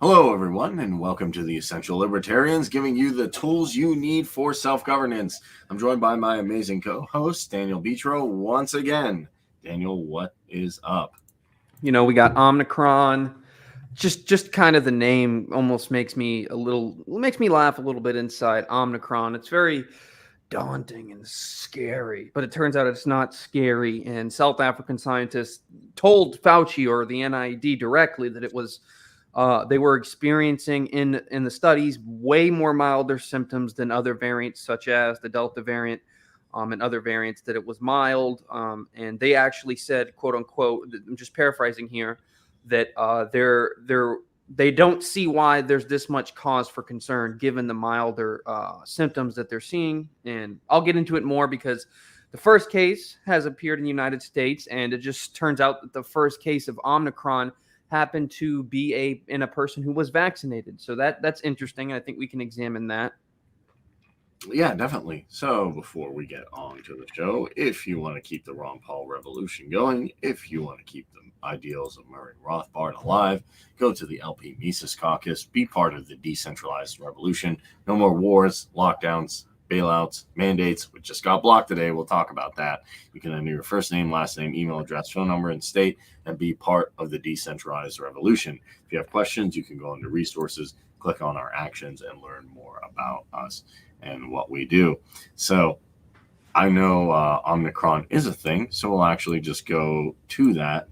Hello, everyone, and welcome to the Essential Libertarians, giving you the tools you need for self-governance. I'm joined by my amazing co-host, Daniel Beatro, once again. Daniel, what is up? You know, we got Omicron. Just kind of the name almost makes me laugh a little bit inside. Omicron. It's very daunting and scary, but it turns out it's not scary. And South African scientists told Fauci or the NID directly that it was they were experiencing in the studies way more milder symptoms than other variants, such as the Delta variant. And other variants, that it was mild. And they actually said, quote unquote, I'm just paraphrasing here, that they don't see why there's this much cause for concern given the milder symptoms that they're seeing. And I'll get into it more because the first case has appeared in the United States, and it just turns out that the first case of Omicron happened to be in a person who was vaccinated. So that's interesting. I think we can examine that. Yeah, definitely. So before we get on to the show, if you want to keep the Ron Paul revolution going, if you want to keep the ideals of Murray Rothbard alive, go to the LP Mises Caucus, be part of the decentralized revolution. No more wars, lockdowns, bailouts, mandates, which just got blocked today. We'll talk about that. You can enter your first name, last name, email address, phone number, and state, and be part of the decentralized revolution. If you have questions, you can go into resources, click on our actions, and learn more about us and what we do. So I know Omicron is a thing, so we'll actually just go to that.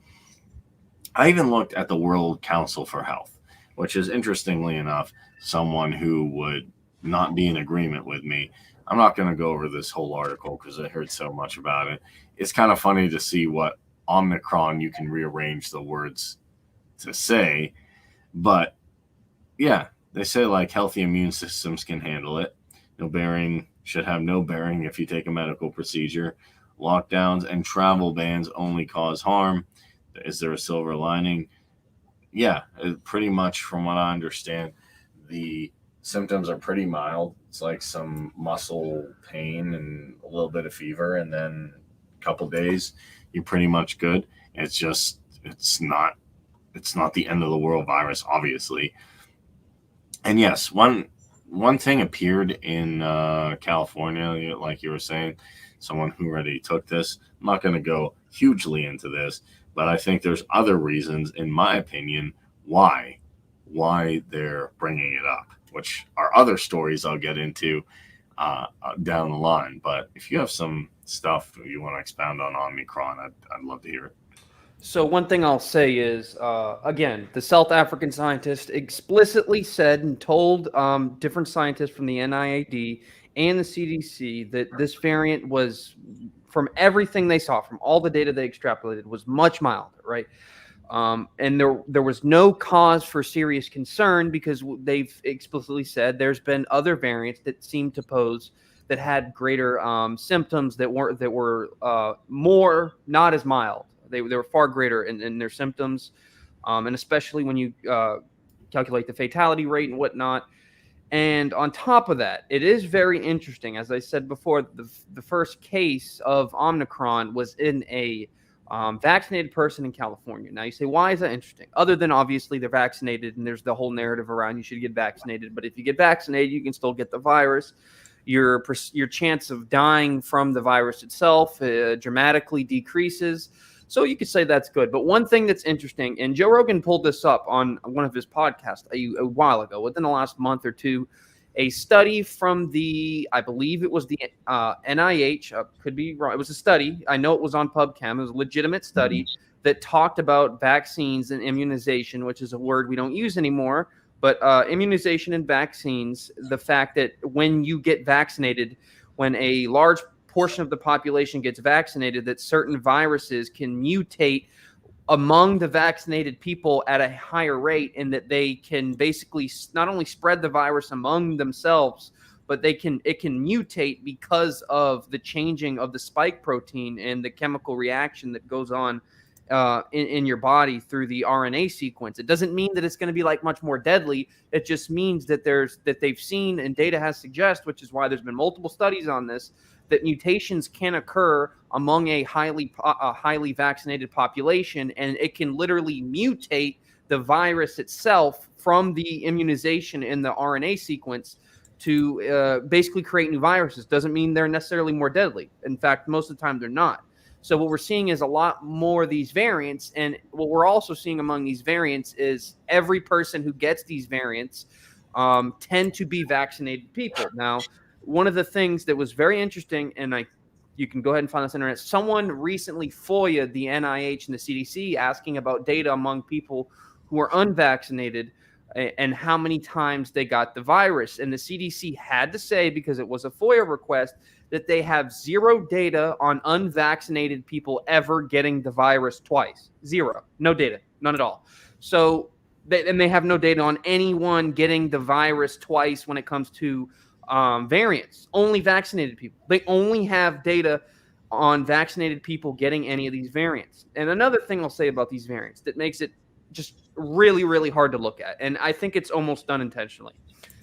I even looked at the World Council for Health, which is, interestingly enough, someone who would not be in agreement with me. I'm not going to go over this whole article because I heard so much about it. It's kind of funny to see what Omicron you can rearrange the words to say. But yeah, they say like healthy immune systems can handle it. Should have no bearing if you take a medical procedure. Lockdowns and travel bans only cause harm. Is there a silver lining? Yeah, pretty much from what I understand, the symptoms are pretty mild. It's like some muscle pain and a little bit of fever, and then a couple days, you're pretty much good. It's not the end of the world virus, obviously. And yes, one thing appeared in California, like you were saying, someone who already took this. I'm not going to go hugely into this, but I think there's other reasons, in my opinion, why they're bringing it up, which are other stories I'll get into down the line. But if you have some stuff you want to expound on Omicron, I'd love to hear it. So one thing I'll say is, again, the South African scientist explicitly said and told different scientists from the NIAID and the CDC that this variant was, from everything they saw, from all the data they extrapolated, was much milder, right? And there was no cause for serious concern because they've explicitly said there's been other variants that seem to pose that had greater symptoms that were more not as mild. They were far greater in their symptoms, and especially when you calculate the fatality rate and whatnot. And on top of that, it is very interesting. As I said before, the first case of Omicron was in a vaccinated person in California. Now you say, why is that interesting? Other than obviously they're vaccinated and there's the whole narrative around you should get vaccinated. But if you get vaccinated, you can still get the virus. Your chance of dying from the virus itself dramatically decreases. So you could say that's good. But one thing that's interesting, and Joe Rogan pulled this up on one of his podcasts a while ago, within the last month or two, a study from I believe it was the NIH, could be wrong. It was a study. I know it was on PubChem. It was a legitimate study that talked about vaccines and immunization, which is a word we don't use anymore. But immunization and vaccines, the fact that when you get vaccinated, when a large portion of the population gets vaccinated, that certain viruses can mutate among the vaccinated people at a higher rate, and that they can basically not only spread the virus among themselves, but it can mutate because of the changing of the spike protein and the chemical reaction that goes on in your body through the RNA sequence. It doesn't mean that it's going to be like much more deadly. It just means that they've seen, and data has suggested, which is why there's been multiple studies on this, that mutations can occur among a highly vaccinated population, and it can literally mutate the virus itself from the immunization in the RNA sequence to basically create new viruses. Doesn't mean they're necessarily more deadly. In fact, most of the time they're not. So what we're seeing is a lot more of these variants. And what we're also seeing among these variants is every person who gets these variants tend to be vaccinated people. Now, one of the things that was very interesting, and you can go ahead and find this on the internet, someone recently FOIA'd the NIH and the CDC asking about data among people who are unvaccinated and how many times they got the virus. And the CDC had to say, because it was a FOIA request, that they have zero data on unvaccinated people ever getting the virus twice. Zero. No data. None at all. So, and they have no data on anyone getting the virus twice when it comes to variants. Only vaccinated people. They only have data on vaccinated people getting any of these variants. And another thing I'll say about these variants that makes it just really, really hard to look at, and I think it's almost done intentionally,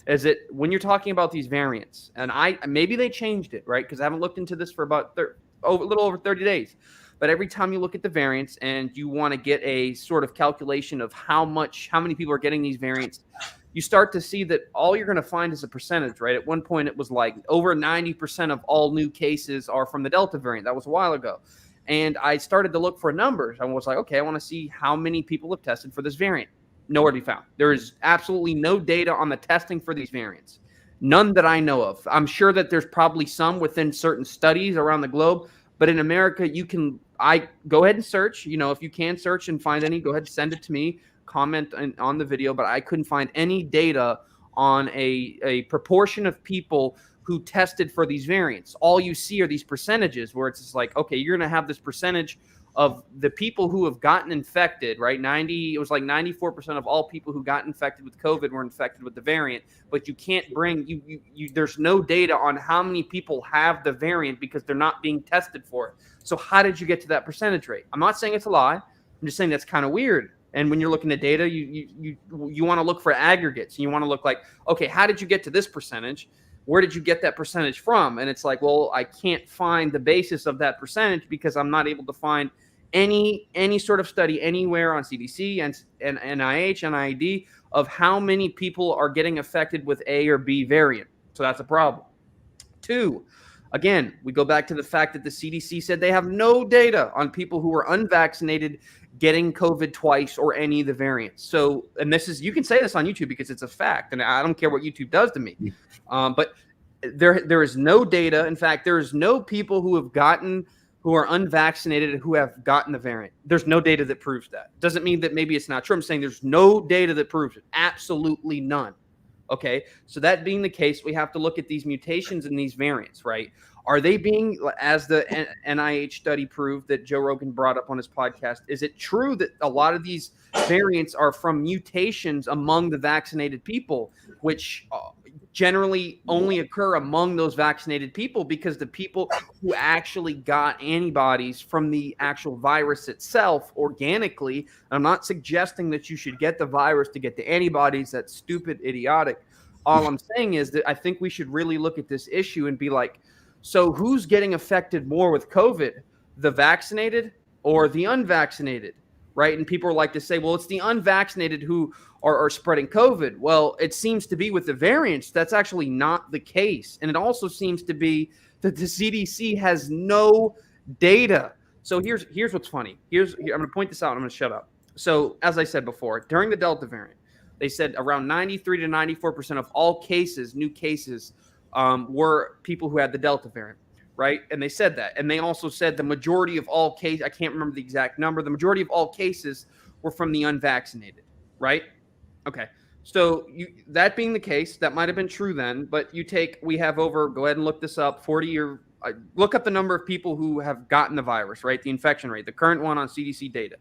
is that when you're talking about these variants, and maybe they changed it, right? Because I haven't looked into this for about a little over 30 days. But every time you look at the variants and you want to get a sort of calculation of how many people are getting these variants, you start to see that all you're going to find is a percentage, right? At one point, it was like over 90% of all new cases are from the Delta variant. That was a while ago. And I started to look for numbers. I was like, okay, I want to see how many people have tested for this variant. Nowhere to be found. There is absolutely no data on the testing for these variants. None that I know of. I'm sure that there's probably some within certain studies around the globe, but in America, I go ahead and search. If you can search and find any, go ahead and send it to me, comment on the video, but I couldn't find any data on a proportion of people who tested for these variants. All you see are these percentages where it's just like, okay, you're going to have this percentage of the people who have gotten infected, right? It was like 94% of all people who got infected with COVID were infected with the variant, but you can't there's no data on how many people have the variant because they're not being tested for it. So how did you get to that percentage rate? I'm not saying it's a lie. I'm just saying that's kind of weird. And when you're looking at data, you want to look for aggregates. And you want to look like, okay, how did you get to this percentage? Where did you get that percentage from? And it's like, well, I can't find the basis of that percentage because I'm not able to find any sort of study anywhere on CDC and NIH, NID of how many people are getting affected with A or B variant. So that's a problem. 2, again, we go back to the fact that the CDC said they have no data on people who are unvaccinated getting COVID twice or any of the variants. So, and you can say this on YouTube because it's a fact, and I don't care what YouTube does to me. But there is no data. In fact, there is no people who are unvaccinated who have gotten the variant. There's no data that proves that. Doesn't mean that maybe it's not true. I'm saying there's no data that proves it. Absolutely none. Okay. So that being the case, we have to look at these mutations and these variants, right? Are they being, as the NIH study proved that Joe Rogan brought up on his podcast, is it true that a lot of these variants are from mutations among the vaccinated people, which generally only occur among those vaccinated people because the people who actually got antibodies from the actual virus itself organically, I'm not suggesting that you should get the virus to get the antibodies. That's stupid, idiotic. All I'm saying is that I think we should really look at this issue and be like, so who's getting affected more with COVID, the vaccinated or the unvaccinated, right? And people like to say, well, it's the unvaccinated who are spreading COVID. Well, it seems to be with the variants, that's actually not the case. And it also seems to be that the CDC has no data. So here's what's funny. I'm going to point this out. I'm going to shut up. So as I said before, during the Delta variant, they said around 93 to 94% of all cases, new cases, were people who had the Delta variant, right? And they said that. And they also said the majority of all cases, I can't remember the exact number, the majority of all cases were from the unvaccinated, right? Okay. So that being the case, that might have been true then, but we have over, go ahead and look this up, look up the number of people who have gotten the virus, right? The infection rate, the current one on CDC data.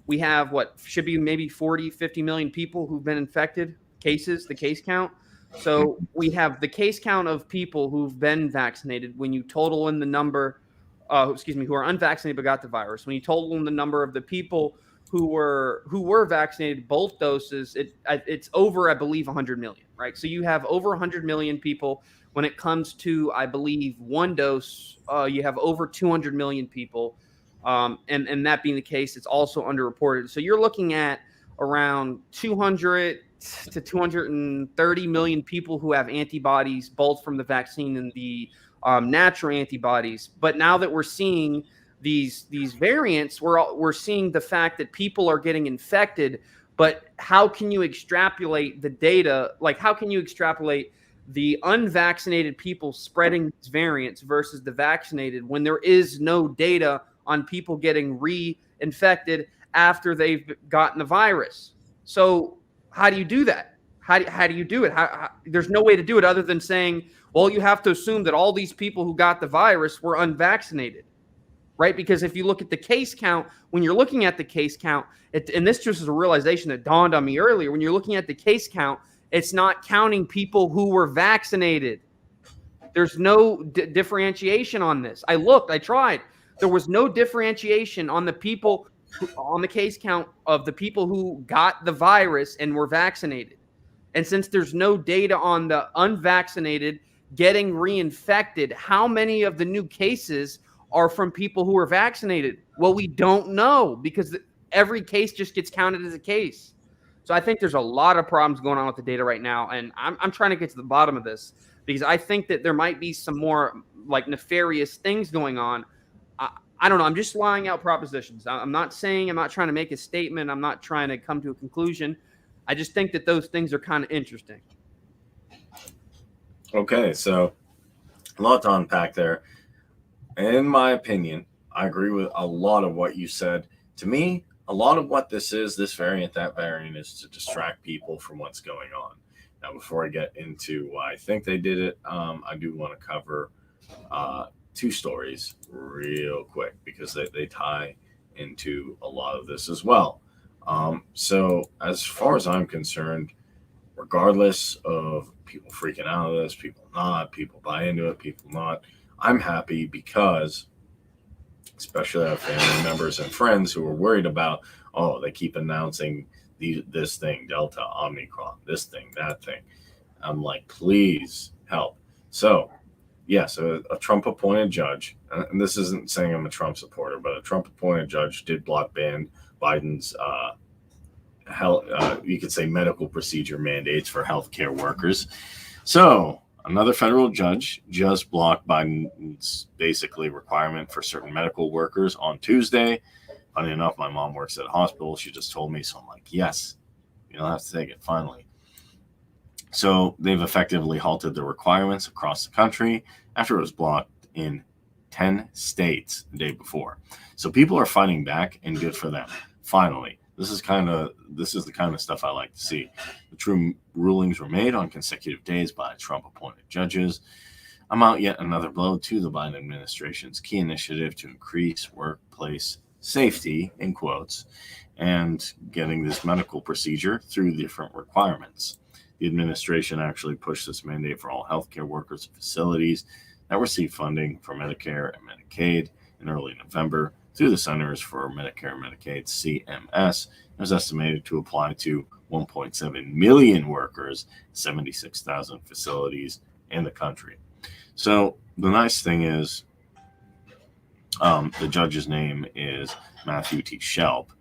We have should be maybe 40, 50 million people who've been infected, the case count. So we have the case count of people who've been vaccinated. When you total in the number, who are unvaccinated but got the virus, when you total in the number of the people who were vaccinated both doses, it's over, I believe, 100 million, right? So you have over 100 million people. When it comes to, I believe, one dose, you have over 200 million people. And that being the case, it's also underreported. So you're looking at around 200 to 230 million people who have antibodies, both from the vaccine and the natural antibodies. But now that we're seeing these variants, we're seeing the fact that people are getting infected. But how can you extrapolate the data? Like, how can you extrapolate the unvaccinated people spreading these variants versus the vaccinated when there is no data on people getting reinfected after they've gotten the virus? So how do you do that? How do you do it? There's no way to do it other than saying, well, you have to assume that all these people who got the virus were unvaccinated, right? Because if you look at the case count, when you're looking at the case count, and this just is a realization that dawned on me earlier, when you're looking at the case count, it's not counting people who were vaccinated. There's no differentiation on this. I tried. There was no differentiation on the people on the case count of the people who got the virus and were vaccinated. And since there's no data on the unvaccinated getting reinfected, how many of the new cases are from people who are vaccinated? Well, we don't know because every case just gets counted as a case. So I think there's a lot of problems going on with the data right now. And I'm trying to get to the bottom of this because I think that there might be some more like nefarious things going on. I don't know. I'm just lying out propositions. I'm not trying to make a statement. I'm not trying to come to a conclusion. I just think that those things are kind of interesting. Okay, so a lot to unpack there. In my opinion, I agree with a lot of what you said. To me, a lot of what this variant, that variant, is to distract people from what's going on. Now, before I get into why I think they did it, I do want to cover two stories real quick because they tie into a lot of this as well. So as far as I'm concerned, regardless of people freaking out of this, people not, people buy into it, people not, I'm happy because especially our family members and friends who are worried about, oh, they keep announcing this thing, Delta, Omicron, this thing, that thing. I'm like, please help. So, yes, a Trump-appointed judge, and this isn't saying I'm a Trump supporter, but a Trump-appointed judge did ban Biden's, you could say, medical procedure mandates for healthcare workers. So, another federal judge just blocked Biden's basically requirement for certain medical workers on Tuesday. Funny enough, my mom works at a hospital. She just told me, so I'm like, yes, you don't have to take it, finally. So they've effectively halted the requirements across the country after it was blocked in 10 states the day before. So people are fighting back, and good for them. Finally, this is the kind of stuff I like to see. The true rulings were made on consecutive days by Trump-appointed judges. Amount yet another blow to the Biden administration's key initiative to increase workplace safety, in quotes, and getting this medical procedure through different requirements. The administration actually pushed this mandate for all healthcare workers and facilities that receive funding for Medicare and Medicaid in early November through the Centers for Medicare and Medicaid, CMS. It was estimated to apply to 1.7 million workers, 76,000 facilities in the country. So the nice thing is, the judge's name is Matthew T. Shelp.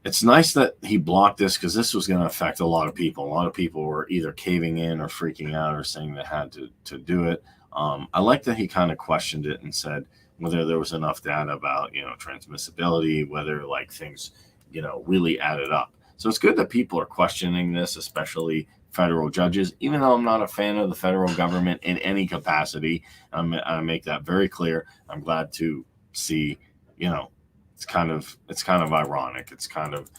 It's nice that he blocked this because this was going to affect a lot of people. A lot of people were either caving in or freaking out or saying they had to do it. I like that he kind of questioned it and said whether there was enough data about, transmissibility, whether like things, really added up. So it's good that people are questioning this, especially federal judges, even though I'm not a fan of the federal government in any capacity. I make that very clear. I'm glad to see, it's kind of ironic. It's kind of,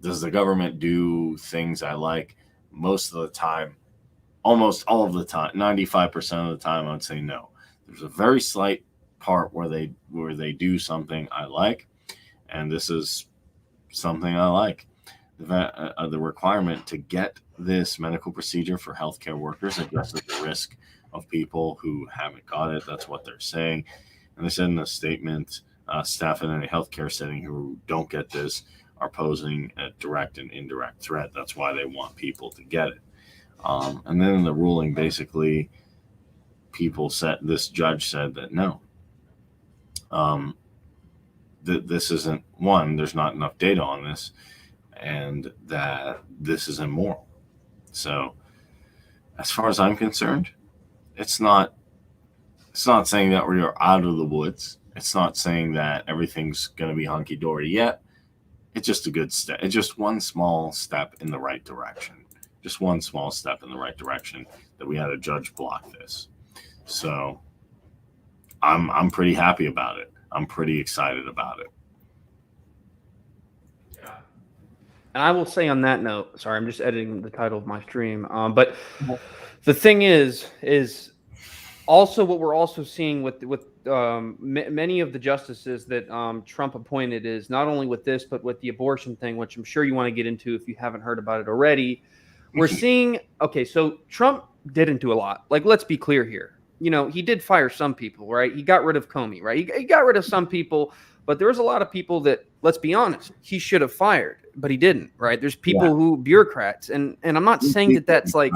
does the government do things I like? Most of the time, almost all of the time, 95% of the time, I'd say no. There's a very slight part where they do something I like, and this is something I like. The requirement to get this medical procedure for healthcare workers addresses the risk of people who haven't got it. That's what they're saying. And they said in a statement, staff in any healthcare setting who don't get this are posing a direct and indirect threat. That's why they want people to get it. And then in the ruling, basically, this judge said that no, that this isn't, one, there's not enough data on this. and that this is immoral. So, as far as I'm concerned, it's not saying that we are out of the woods. It's not saying that everything's going to be hunky dory yet. It's just a good step. It's just one small step in the right direction. Just one small step in the right direction that we had a judge block this. So I'm pretty happy about it. I'm pretty excited about it. And I will say on that note, sorry, I'm just editing the title of my stream. But the thing is also what we're also seeing with many of the justices that Trump appointed is not only with this, but with the abortion thing, which I'm sure you want to get into if you haven't heard about it already. We're seeing, okay, so Trump didn't do a lot. Like, let's be clear here. You know, he did fire some people, right? He got rid of Comey, right? He got rid of some people, but there was a lot of people that, let's be honest, he should have fired, but he didn't, right? There's people who, bureaucrats, and I'm not saying that that's like,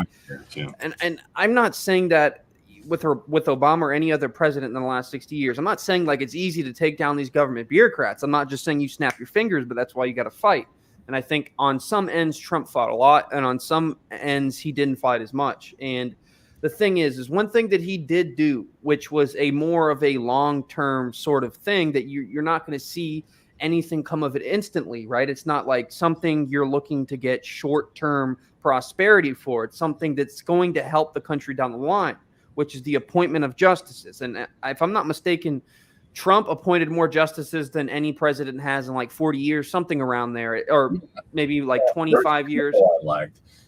and I'm not saying that with Obama or any other president in the last 60 years. I'm not saying like it's easy to take down these government bureaucrats. I'm not just saying you snap your fingers, but that's why you got to fight. And I think on some ends, Trump fought a lot, and on some ends, he didn't fight as much. And the thing is one thing that he did do, which was a more of a long-term sort of thing that you're not going to see anything come of it instantly, right? It's not like something you're looking to get short-term prosperity for. It's something that's going to help the country down the line, which is the appointment of justices. And if I'm not mistaken, Trump appointed more justices than any president has in like 40 years, something around there, or maybe like 25 years.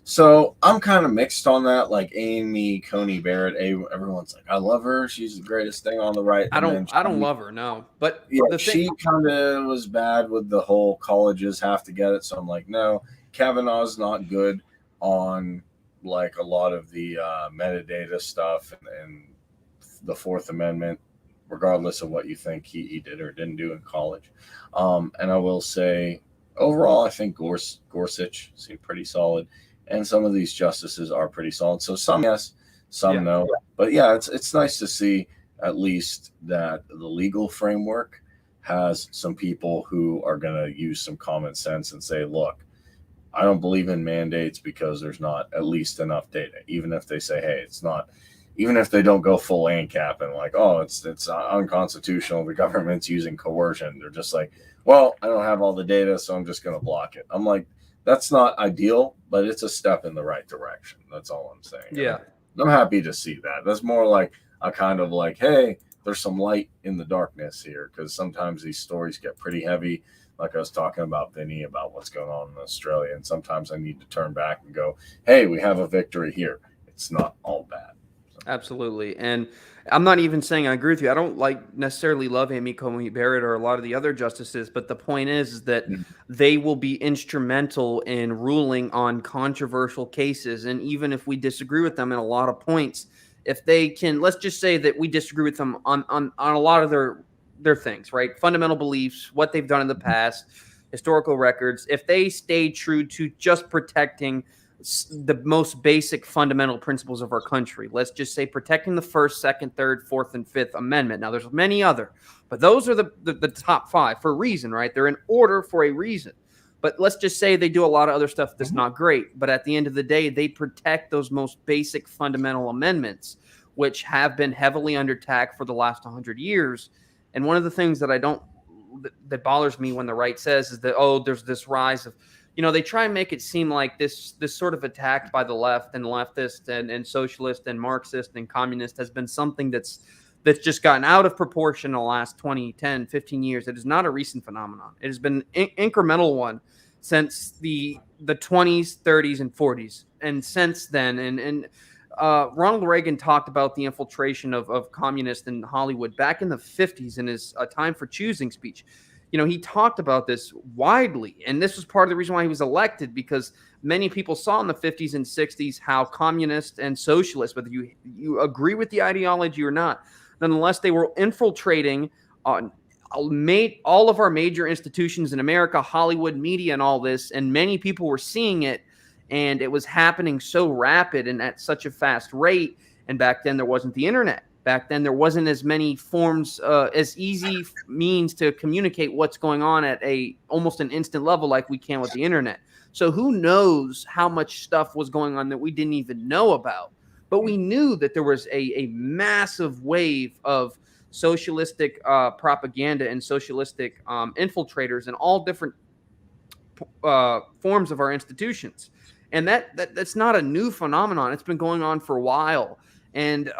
So I'm kind of mixed on that. Like Amy Coney Barrett, everyone's like, I love her. She's the greatest thing on the right. I don't love her, no. But yeah, she kind of was bad with the whole colleges have to get it. So I'm like, no, Kavanaugh's not good on like a lot of the metadata stuff and the Fourth Amendment, regardless of what you think he did or didn't do in college. And I will say, overall, I think Gorsuch seemed pretty solid, and some of these justices are pretty solid. So some yes, some no. But yeah, it's nice to see at least that the legal framework has some people who are going to use some common sense and say, look, I don't believe in mandates because there's not at least enough data. Even if they say, hey, it's not, even if they don't go full ANCAP and like, oh, it's unconstitutional, the government's using coercion. They're just like, well, I don't have all the data, so I'm just going to block it. I'm like, that's not ideal, but it's a step in the right direction. That's all I'm saying. Yeah. I'm happy to see that. That's more like a kind of like, hey, there's some light in the darkness here, because sometimes these stories get pretty heavy. Like I was talking about Vinny about what's going on in Australia, and sometimes I need to turn back and go, hey, we have a victory here. It's not all bad. So. Absolutely. And I'm not even saying I agree with you. I don't like necessarily love Amy Coney Barrett or a lot of the other justices, but the point is that they will be instrumental in ruling on controversial cases. And even if we disagree with them in a lot of points, if they can, let's just say that we disagree with them on a lot of their things, right? Fundamental beliefs, what they've done in the past, historical records. If they stay true to just protecting the most basic fundamental principles of our country, let's just say protecting the First, Second, Third, Fourth, and Fifth Amendment. Now, there's many other, but those are the top five for a reason, right? They're in order for a reason. But let's just say they do a lot of other stuff that's not great. But at the end of the day, they protect those most basic fundamental amendments, which have been heavily under attack for the last 100 years. And one of the things that bothers me when the right says is that, oh, there's this rise of, they try and make it seem like this sort of attack by the left and leftist and socialist and Marxist and communist has been something that's just gotten out of proportion in the last 20, 10, 15 years. It is not a recent phenomenon. It has been an incremental one since the 20s, 30s, and 40s. And since then, and Ronald Reagan talked about the infiltration of communists in Hollywood back in the 50s in his Time for Choosing speech. He talked about this widely, and this was part of the reason why he was elected, because many people saw in the 50s and 60s how communists and socialists, whether you agree with the ideology or not, nonetheless, they were infiltrating all of our major institutions in America, Hollywood, media, and all this, and many people were seeing it, and it was happening so rapid and at such a fast rate, and back then there wasn't the internet. Back then, there wasn't as many forms, as easy means to communicate what's going on at almost an instant level like we can with the internet. So who knows how much stuff was going on that we didn't even know about. But we knew that there was a massive wave of socialistic propaganda and socialistic infiltrators in all different forms of our institutions. And that's not a new phenomenon. It's been going on for a while. And,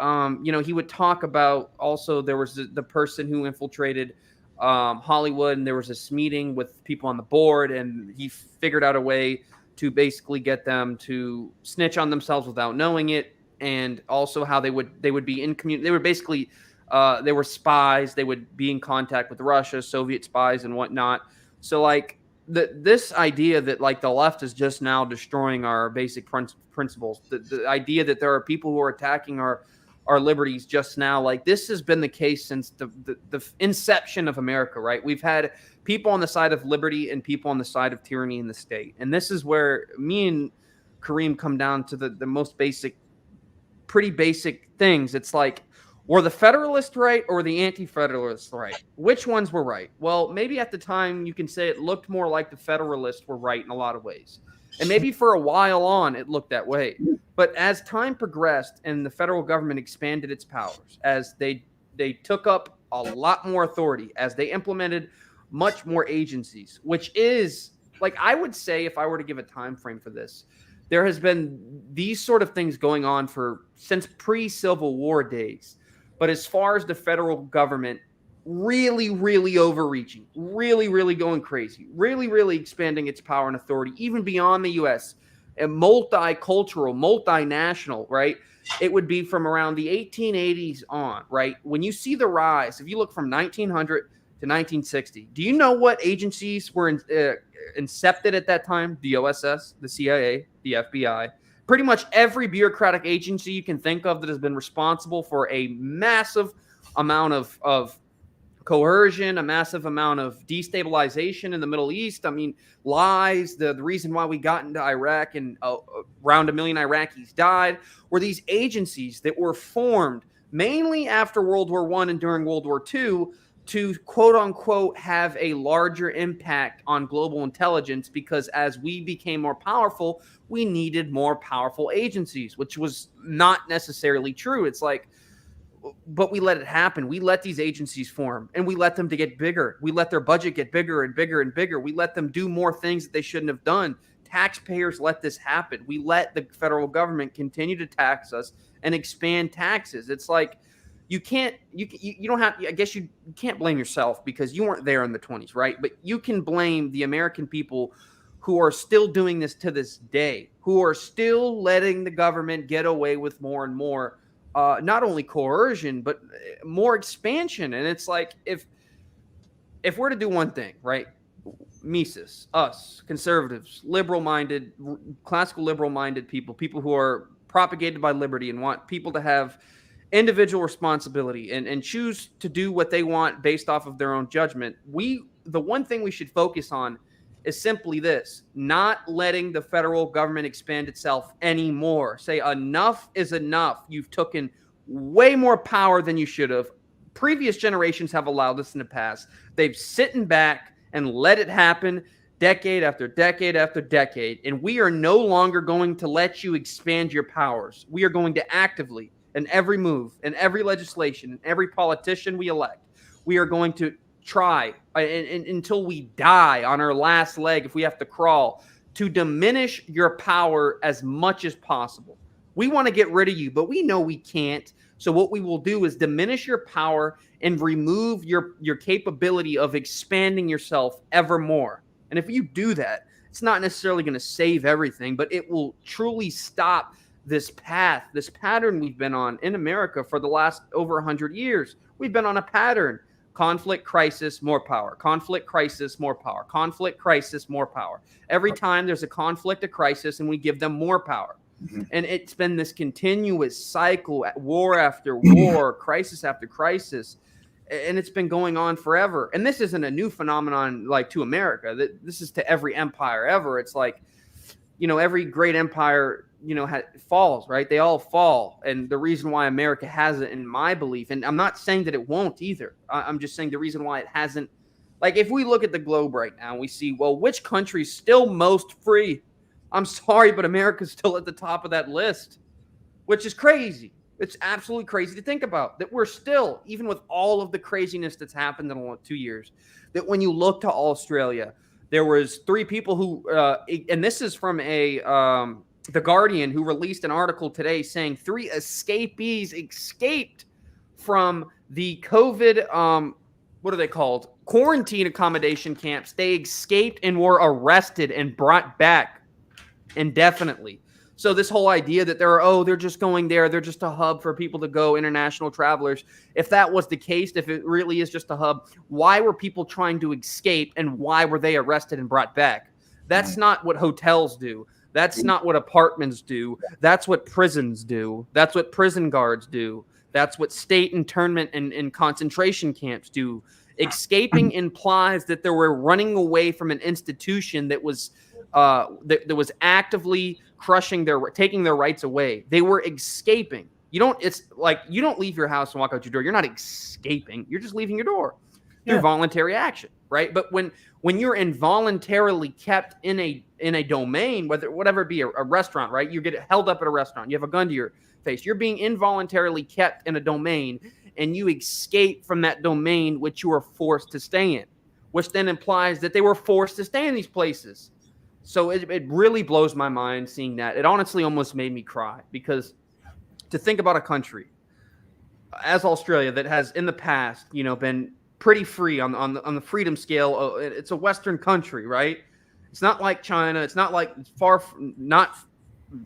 he would talk about also there was the person who infiltrated Hollywood, and there was this meeting with people on the board, and he figured out a way to basically get them to snitch on themselves without knowing it. And also how they would be in community. They were basically, they were spies. They would be in contact with Russia, Soviet spies and whatnot. So like this idea that like the left is just now destroying our basic principles, the idea that there are people who are attacking our liberties just now, like this has been the case since the inception of America, right? We've had people on the side of liberty and people on the side of tyranny in the state. And this is where me and Kareem come down to the most basic, pretty basic things. It's like, were the Federalists right or the Anti-Federalists right? Which ones were right? Well, maybe at the time you can say it looked more like the Federalists were right in a lot of ways. And maybe for a while on it looked that way. But as time progressed and the federal government expanded its powers, as they took up a lot more authority, as they implemented much more agencies, which is, like, I would say, if I were to give a time frame for this, there has been these sort of things going on since pre-Civil War days. But as far as the federal government really, really overreaching, really, really going crazy, really, really expanding its power and authority, even beyond the U.S., and multicultural, multinational, right? It would be from around the 1880s on, right? When you see the rise, if you look from 1900 to 1960, do you know what agencies were incepted at that time? The OSS, the CIA, the FBI. Pretty much every bureaucratic agency you can think of that has been responsible for a massive amount of coercion, a massive amount of destabilization in the Middle East. I mean, lies, the reason why we got into Iraq and around 1 million Iraqis died were these agencies that were formed mainly after World War I and during World War II to quote unquote have a larger impact on global intelligence, because as we became more powerful, we needed more powerful agencies, which was not necessarily true. It's like, but we let it happen. We let these agencies form, and we let them to get bigger. We let their budget get bigger and bigger and bigger. We let them do more things that they shouldn't have done. Taxpayers let this happen. We let the federal government continue to tax us and expand taxes. It's like, you don't have, I guess you can't blame yourself because you weren't there in the 20s, right? But you can blame the American people who are still doing this to this day, who are still letting the government get away with more and more, not only coercion, but more expansion. And it's like, if we're to do one thing, right? Mises, us, conservatives, liberal-minded, classical liberal-minded people who are propagated by liberty and want people to have individual responsibility and choose to do what they want based off of their own judgment. The one thing we should focus on is simply this: not letting the federal government expand itself anymore. Say enough is enough. You've taken way more power than you should have. Previous generations have allowed this in the past. They've sitting back and let it happen decade after decade after decade. And we are no longer going to let you expand your powers. We are going to actively, in every move, in every legislation, in every politician we elect, we are going to try until we die on our last leg, if we have to crawl, to diminish your power as much as possible. We want to get rid of you, but we know we can't. So what we will do is diminish your power and remove your capability of expanding yourself ever more. And if you do that, it's not necessarily going to save everything, but it will truly stop this pattern we've been on in America for the last over 100 years. We've been on a pattern: conflict, crisis, more power; conflict, crisis, more power; conflict, crisis, more power. Every time there's a conflict, a crisis, and we give them more power. Mm-hmm. And it's been this continuous cycle, war after war, crisis after crisis, and it's been going on forever. And this isn't a new phenomenon like to America. This is to every empire ever. It's like, every great empire, falls, right? They all fall. And the reason why America hasn't, in my belief, and I'm not saying that it won't either. I'm just saying the reason why it hasn't, like if we look at the globe right now, we see, well, which country's still most free? I'm sorry, but America's still at the top of that list, which is crazy. It's absolutely crazy to think about that we're still, even with all of the craziness that's happened in the 2 years, that when you look to Australia, there was 3 people who, and this is from The Guardian, who released an article today saying 3 escapees escaped from the COVID, what are they called? Quarantine accommodation camps. They escaped and were arrested and brought back indefinitely. So this whole idea that they're just going there, they're just a hub for people to go, international travelers. If that was the case, if it really is just a hub, why were people trying to escape and why were they arrested and brought back? That's not what hotels do. That's not what apartments do. That's what prisons do. That's what prison guards do. That's what state internment and concentration camps do. Escaping implies that they were running away from an institution that was actively taking their rights away. They were escaping. You don't leave your house and walk out your door. You're not escaping. You're just leaving your door through voluntary action, right? But when you're involuntarily kept in a domain, whatever it be, a restaurant, right? You get held up at a restaurant. You have a gun to your face. You're being involuntarily kept in a domain, and you escape from that domain which you were forced to stay in, which then implies that they were forced to stay in these places. So it really blows my mind seeing that. It honestly almost made me cry, because to think about a country as Australia that has in the past, been pretty free on the freedom scale. It's a Western country, right? It's not like China. It's not like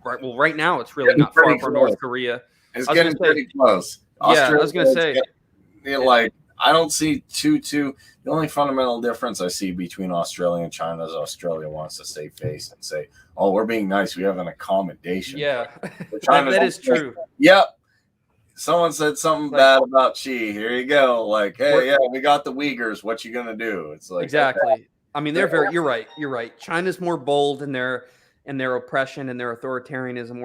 right now it's really not far from North Korea. It's getting pretty close. Yeah, I was going to say. I don't see the only fundamental difference I see between Australia and China is Australia wants to save face and say, oh, we're being nice. We have an accommodation. Yeah, that is true. Yep. Someone said something bad about Xi. Here you go. Hey, we got the Uyghurs. What you going to do? It's like, exactly. Okay. I mean, you're right. China's more bold in their oppression and their authoritarianism,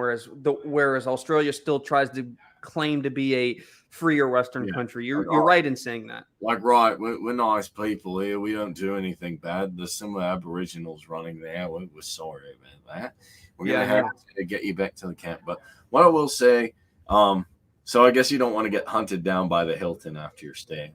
whereas Australia still tries to claim to be a freer Western country. You're right in saying that. Right, we're nice people here. We don't do anything bad. There's some Aboriginals running there. We're sorry about that. We're gonna have to get you back to the camp. But what I will say, so I guess you don't want to get hunted down by the Hilton after your stay.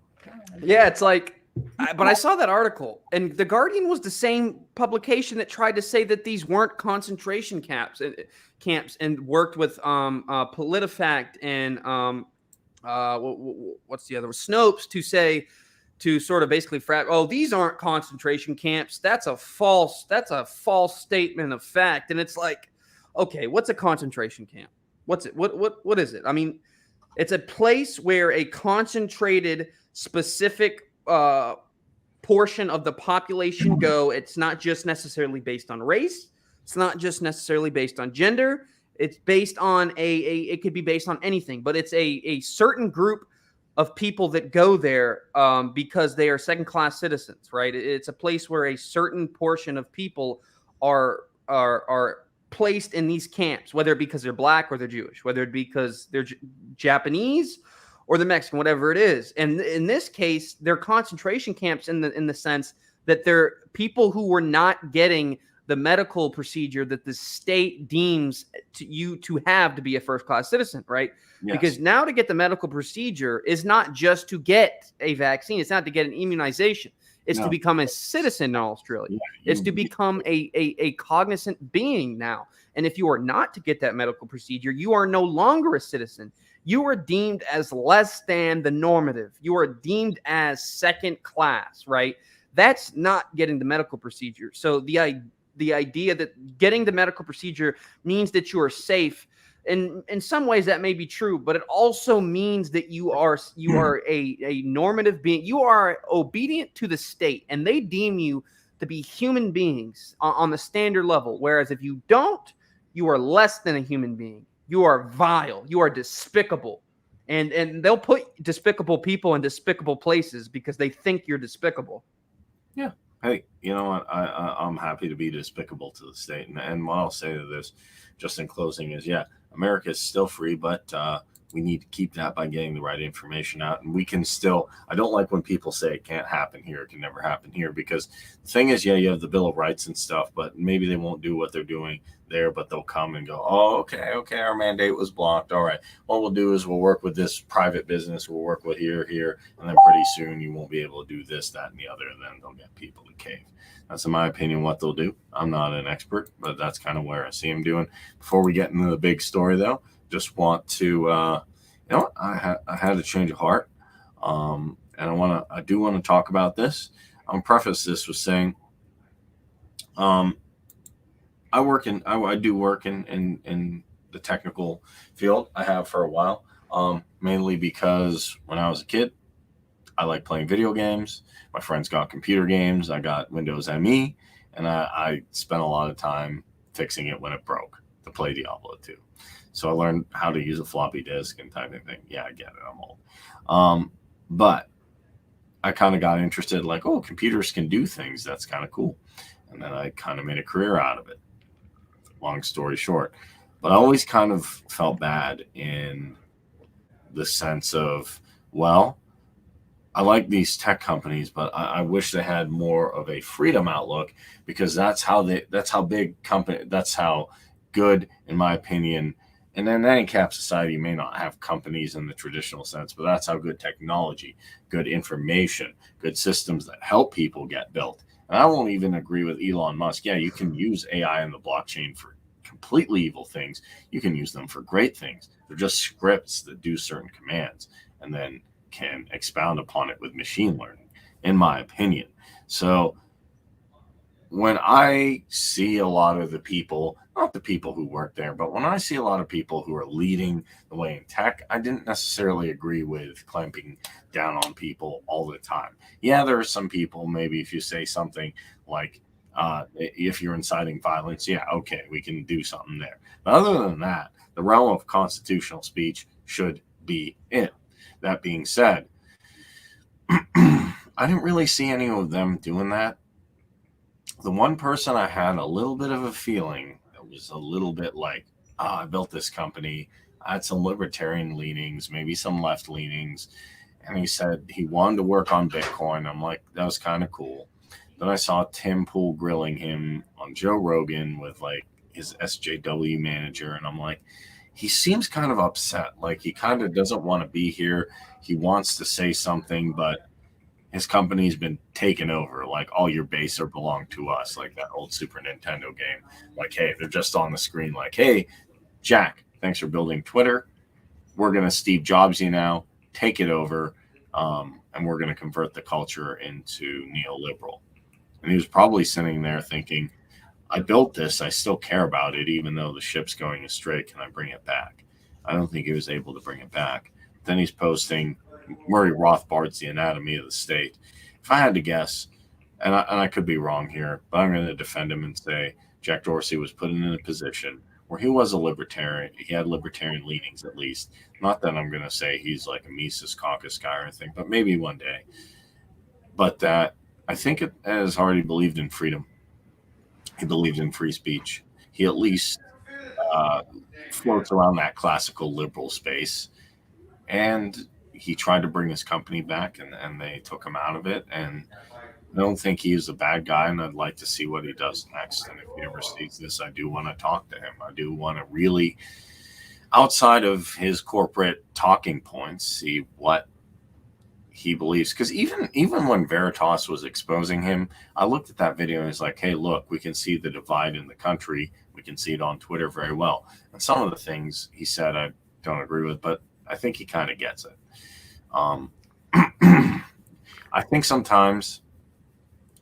Yeah, it's like, but I saw that article, and The Guardian was the same publication that tried to say that these weren't concentration camps, and worked with PolitiFact and what's the other one? Snopes to sort of basically these aren't concentration camps. That's a false statement of fact. And it's like, okay, what's a concentration camp? What's it? What is it? I mean, it's a place where a concentrated specific portion of the population go. It's not just necessarily based on race. It's not just necessarily based on gender. It's based on it could be based on anything, but it's a certain group of people that go there because they are second-class citizens, right? It's a place where a certain portion of people are placed in these camps, whether it be because they're black or they're Jewish, whether it be because they're Japanese or the Mexican, whatever it is. And in this case, they're concentration camps in the sense that they're people who were not getting the medical procedure that the state deems you to have to be a first-class citizen, right? Yes. Because now to get the medical procedure is not just to get a vaccine. It's not to get an immunization. It's to become a citizen in Australia. Yeah, it's to become a cognizant being now. And if you are not to get that medical procedure, you are no longer a citizen. You are deemed as less than the normative. You are deemed as second class, right? That's not getting the medical procedure. So the idea that getting the medical procedure means that you are safe, and in some ways that may be true, but it also means that you are a normative being. You are obedient to the state, and they deem you to be human beings on the standard level. Whereas if you don't, you are less than a human being. You are vile. You are despicable. And they'll put despicable people in despicable places because they think you're despicable. Yeah. Hey, you know what? I'm happy to be despicable to the state. And what I'll say to this, just in closing, is yeah, America is still free, but we need to keep that by getting the right information out. And we can still, I don't like when people say it can't happen here, it can never happen here, because the thing is, yeah, you have the Bill of Rights and stuff, but maybe they won't do what they're doing there, but they'll come and go, oh, okay, our mandate was blocked. All right, what we'll do is we'll work with this private business, we'll work with here, and then pretty soon you won't be able to do this, that, and the other, and then they'll get people to cave. That's, in my opinion, what they'll do. I'm not an expert, but that's kind of where I see them doing. Before we get into the big story, though, just want to, I had a change of heart, and I do want to talk about this. I'll preface this with saying, I do work in the technical field. I have for a while, mainly because when I was a kid, I like playing video games. My friends got computer games. I got Windows ME, and I spent a lot of time fixing it when it broke to play Diablo 2. So I learned how to use a floppy disk and type of thing. Yeah, I get it. I'm old. But I kind of got interested, like, oh, computers can do things. That's kind of cool. And then I kind of made a career out of it. Long story short. But I always kind of felt bad in the sense of, well, I like these tech companies, but I wish they had more of a freedom outlook, because that's how good, in my opinion. And in any cap society, you may not have companies in the traditional sense, but that's how good technology, good information, good systems that help people get built. And I won't even agree with Elon Musk. Yeah, you can use AI and the blockchain for completely evil things. You can use them for great things. They're just scripts that do certain commands and then can expound upon it with machine learning, in my opinion. So when I see a lot of the people, not the people who work there, but when I see a lot of people who are leading the way in tech, I didn't necessarily agree with clamping down on people all the time. Yeah, there are some people, maybe if you say something like, if you're inciting violence, yeah, okay, we can do something there. But other than that, the realm of constitutional speech should be in. That being said, I didn't really see any of them doing that. The one person I had a little bit of a feeling that was a little bit like, I built this company. I had some libertarian leanings, maybe some left leanings. And he said he wanted to work on Bitcoin. I'm like, that was kind of cool. Then I saw Tim Pool grilling him on Joe Rogan with like his SJW manager. And I'm like, he seems kind of upset. Like he kind of doesn't want to be here. He wants to say something, but his company's been taken over. Like all your base are belong to us, like that old Super Nintendo game. Like, hey, they're just on the screen. Like, hey, Jack, thanks for building Twitter. We're gonna Steve Jobs you now. Take it over, and we're gonna convert the culture into neoliberal. And he was probably sitting there thinking, I built this. I still care about it, even though the ship's going astray. Can I bring it back? I don't think he was able to bring it back. Then he's posting Murray Rothbard's The Anatomy of the State. If I had to guess, and I could be wrong here, but I'm going to defend him and say Jack Dorsey was put in a position where he was a libertarian. He had libertarian leanings, at least. Not that I'm going to say he's like a Mises Caucus guy or anything, but maybe one day. But that I think it has already believed in freedom. He believed in free speech. He at least uh, floats around that classical liberal space. And he tried to bring his company back, and they took him out of it. And I don't think he's a bad guy, and I'd like to see what he does next. And if he ever sees this, I do want to talk to him. I do want to really, outside of his corporate talking points, see what he believes. Because even when Veritas was exposing him, I looked at that video and it's like, hey, look, we can see the divide in the country. We can see it on Twitter very well. And some of the things he said I don't agree with, but I think he kind of gets it. I think sometimes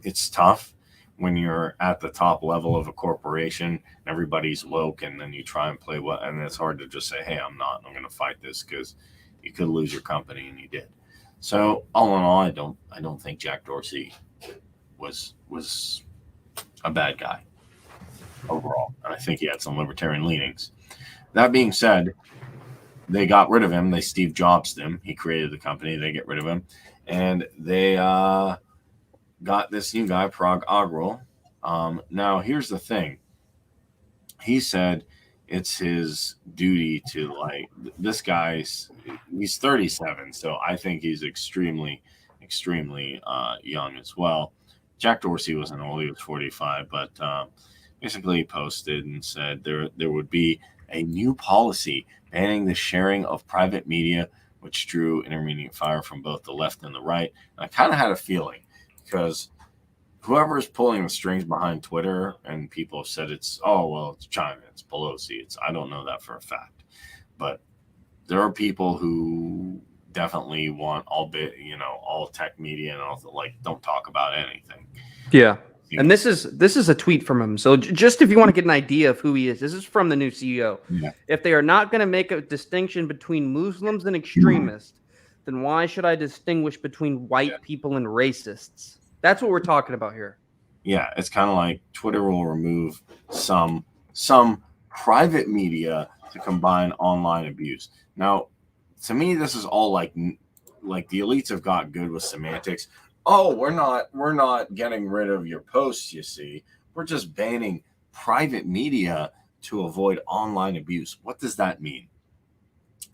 it's tough when you're at the top level of a corporation and everybody's woke, and then you try and play what, and it's hard to just say, hey, I'm going to fight this, because you could lose your company, and you did. So all in all, I don't think Jack Dorsey was a bad guy overall. And I think he had some libertarian leanings. That being said, they got rid of him. They Steve Jobsed him. He created the company. They get rid of him, and they got this new guy, Prague Agrel. Now, here's the thing. He said it's his duty to, like, this guy's, he's 37, so I think he's extremely young as well. Jack Dorsey wasn't old, he was 45, but basically he posted and said there would be a new policy banning the sharing of private media, which drew intermediate fire from both the left and the right. And I kind of had a feeling, because whoever is pulling the strings behind Twitter, and people have said it's China, it's Pelosi, I don't know that for a fact, but there are people who definitely want all tech media and all, like, don't talk about anything. Yeah. And this is a tweet from him. So just if you want to get an idea of who he is, this is from the new CEO. Yeah. If they are not going to make a distinction between Muslims and extremists, then why should I distinguish between white people and racists? That's what we're talking about here. Yeah, it's kind of like Twitter will remove some private media to combine online abuse. Now, to me, this is all like the elites have got good with semantics. Oh, we're not getting rid of your posts, you see. We're just banning private media to avoid online abuse. What does that mean?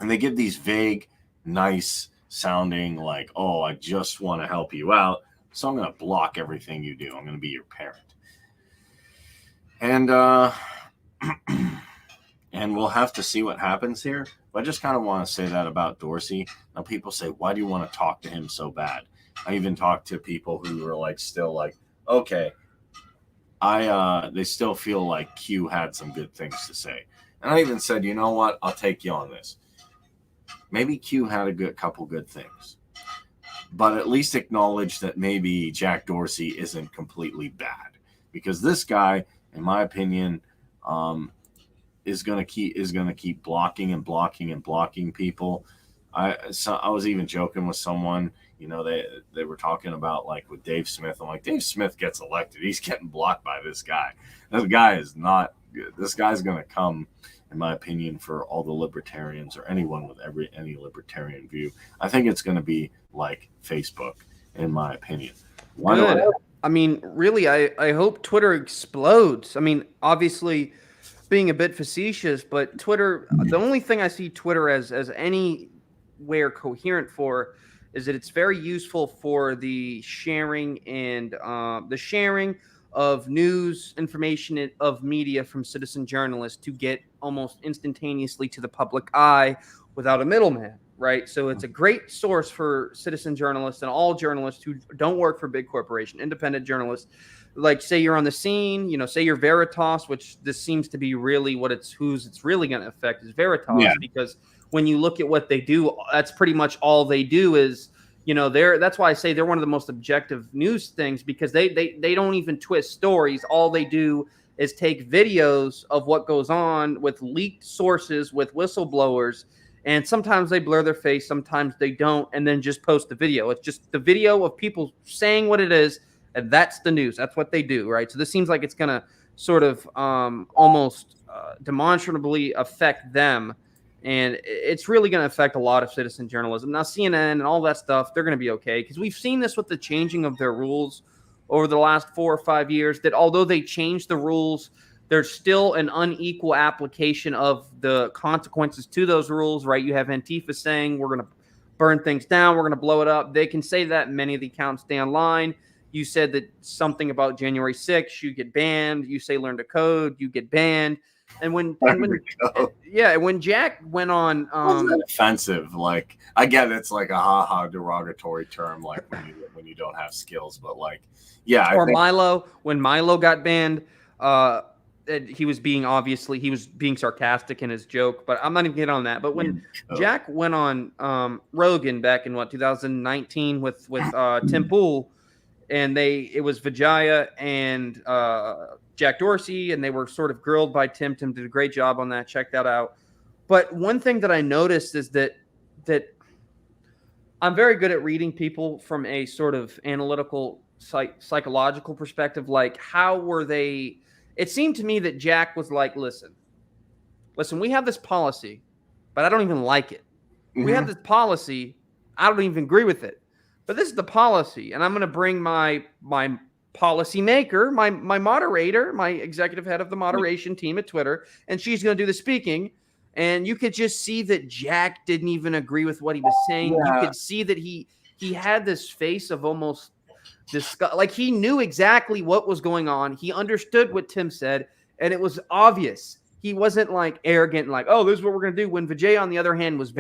And they give these vague, nice sounding, like, oh, I just want to help you out, so I'm going to block everything you do. I'm going to be your parent. And and we'll have to see what happens here. But I just kind of want to say that about Dorsey. Now, people say, why do you want to talk to him so bad? I even talked to people who were like, still like, okay, they still feel like Q had some good things to say. And I even said, you know what? I'll take you on this. Maybe Q had a couple good things, but at least acknowledge that maybe Jack Dorsey isn't completely bad, because this guy, in my opinion, is going to keep blocking and blocking and blocking people. I was even joking with someone, they were talking about, like, with Dave Smith. I'm like, Dave Smith gets elected, he's getting blocked by this guy. This guy is not good. This guy's going to come, in my opinion, for all the libertarians or anyone with any libertarian view. I think it's going to be like Facebook, in my opinion. I mean, really, I hope Twitter explodes. I mean, obviously, being a bit facetious, but Twitter, the only thing I see Twitter as anywhere coherent for is that it's very useful for the sharing and the sharing of news, information, of media from citizen journalists to get almost instantaneously to the public eye without a middleman, right? So it's a great source for citizen journalists and all journalists who don't work for big corporation, independent journalists. Like, say you're on the scene, say you're Veritas, which this seems to be really who's it's really going to affect is Veritas, because when you look at what they do, that's pretty much all they do is, that's why I say they're one of the most objective news things, because they don't even twist stories. All they do is take videos of what goes on with leaked sources, with whistleblowers, and sometimes they blur their face, sometimes they don't, and then just post the video. It's just the video of people saying what it is, and that's the news. That's what they do, right? So this seems like it's going to sort of almost demonstrably affect them. And it's really going to affect a lot of citizen journalism. Now, CNN and all that stuff, they're going to be okay, because we've seen this with the changing of their rules over the last 4 or 5 years, that although they changed the rules, there's still an unequal application of the consequences to those rules, right? You have Antifa saying, we're going to burn things down, we're going to blow it up. They can say that. Many of the accounts stay online. You said that something about January 6th, you get banned. You say learn to code, you get banned. And when Jack went on, wasn't offensive. Like, I get it's like a derogatory term, like when you don't have skills, but like, yeah. Milo, when Milo got banned, he was being sarcastic in his joke, but I'm not even getting on that. But when Jack went on Rogan back in 2019 with Tim Pool, and it was Vijaya and Jack Dorsey, and they were sort of grilled by Tim. Tim did a great job on that. Check that out. But one thing that I noticed is that I'm very good at reading people from a sort of analytical, psychological perspective. Like, how were they? It seemed to me that Jack was like, listen, we have this policy, but I don't even like it. Mm-hmm. We have this policy, I don't even agree with it. but this is the policy, and I'm going to bring my policy maker, my moderator, my executive head of the moderation team at Twitter, and she's going to do the speaking. And you could just see that Jack didn't even agree with what he was saying. Yeah. You could see that he had this face of almost disgust, like he knew exactly what was going on. He understood what Tim said, and it was obvious. He wasn't like arrogant and like, oh, this is what we're going to do. When Vijay, on the other hand, was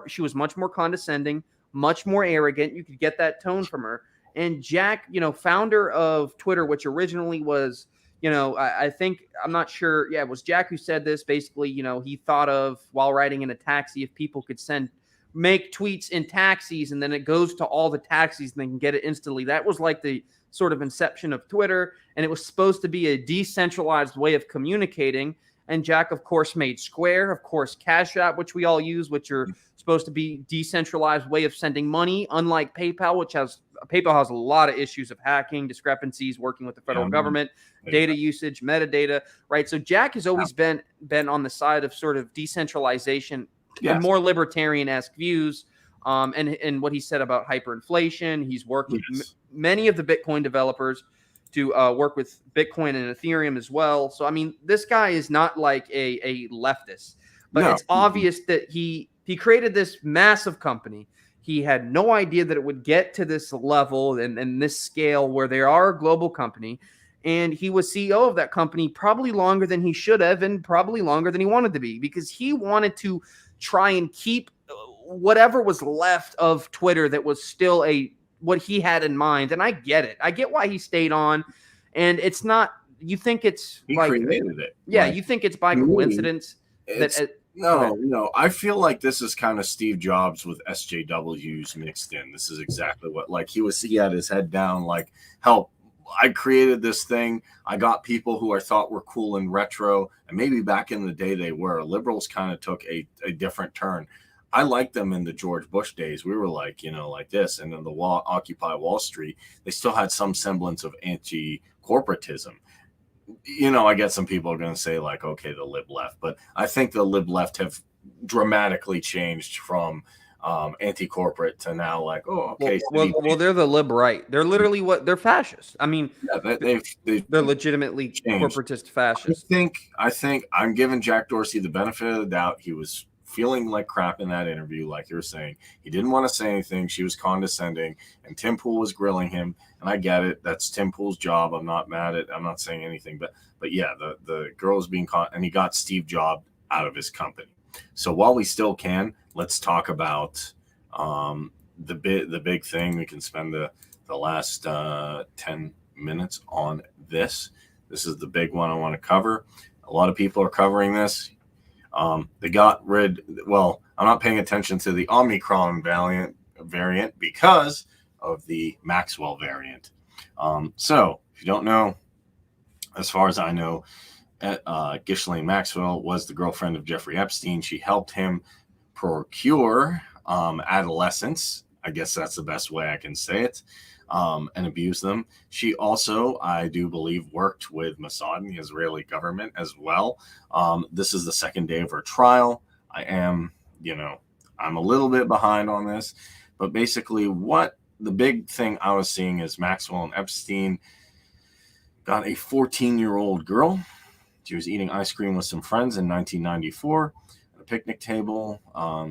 she was much more condescending, much more arrogant. You could get that tone from her. And Jack, founder of Twitter, which originally was, I think, I'm not sure. Yeah, it was Jack who said this. Basically, he thought of, while riding in a taxi, if people could make tweets in taxis, and then it goes to all the taxis and they can get it instantly. That was like the sort of inception of Twitter. And it was supposed to be a decentralized way of communicating. And Jack, of course, made Square, of course, Cash App, which we all use, which are supposed to be decentralized way of sending money, unlike PayPal, which has a lot of issues of hacking, discrepancies, working with the federal government, data usage, metadata, right? So Jack has always been on the side of sort of decentralization and more libertarian-esque views. And what he said about hyperinflation, he's worked with many of the Bitcoin developers to work with Bitcoin and Ethereum as well. So, I mean, this guy is not like a leftist, but it's obvious that he created this massive company. He had no idea that it would get to this level and this scale where they are a global company. And he was CEO of that company probably longer than he should have, and probably longer than he wanted to be, because he wanted to try and keep whatever was left of Twitter that was still what he had in mind. And I get it. I get why he stayed on. And it's not, you think it's he created it. Yeah, you think it's by coincidence No. I feel like this is kind of Steve Jobs with SJWs mixed in. This is exactly what, he had his head down, like, help. I created this thing. I got people who I thought were cool and retro, and maybe back in the day they were. Liberals kind of took a different turn. I liked them in the George Bush days. We were like, like this. And then the Occupy Wall Street, they still had some semblance of anti-corporatism. I get some people are going to say like, okay, the lib left. But I think the lib left have dramatically changed from anti-corporate to now like, oh, okay. Well, they're the lib right. They're literally they're fascists. I mean, they're legitimately changed. Corporatist fascists. I think I'm giving Jack Dorsey the benefit of the doubt. He was feeling like crap in that interview, like you were saying. He didn't want to say anything. She was condescending, and Tim Pool was grilling him. And I get it. That's Tim Pool's job. I'm not saying anything. But yeah, the girl was being caught, and he got Steve Jobs out of his company. So while we still can, let's talk about the big thing. We can spend the last 10 minutes on this. This is the big one I want to cover. A lot of people are covering this. They got rid. Well, I'm not paying attention to the Omicron variant because of the Maxwell variant. So if you don't know, as far as I know, Ghislane Maxell was the girlfriend of Jeffrey Epstein. She helped him procure adolescents. I guess that's the best way I can say it. And abuse them. She also, I do believe, worked with Mossad and the Israeli government as well. This is the second day of her trial. I'm a little bit behind on this, but basically the big thing I was seeing is Maxwell and Epstein got a 14-year-old girl. She was eating ice cream with some friends in 1994 at a picnic table.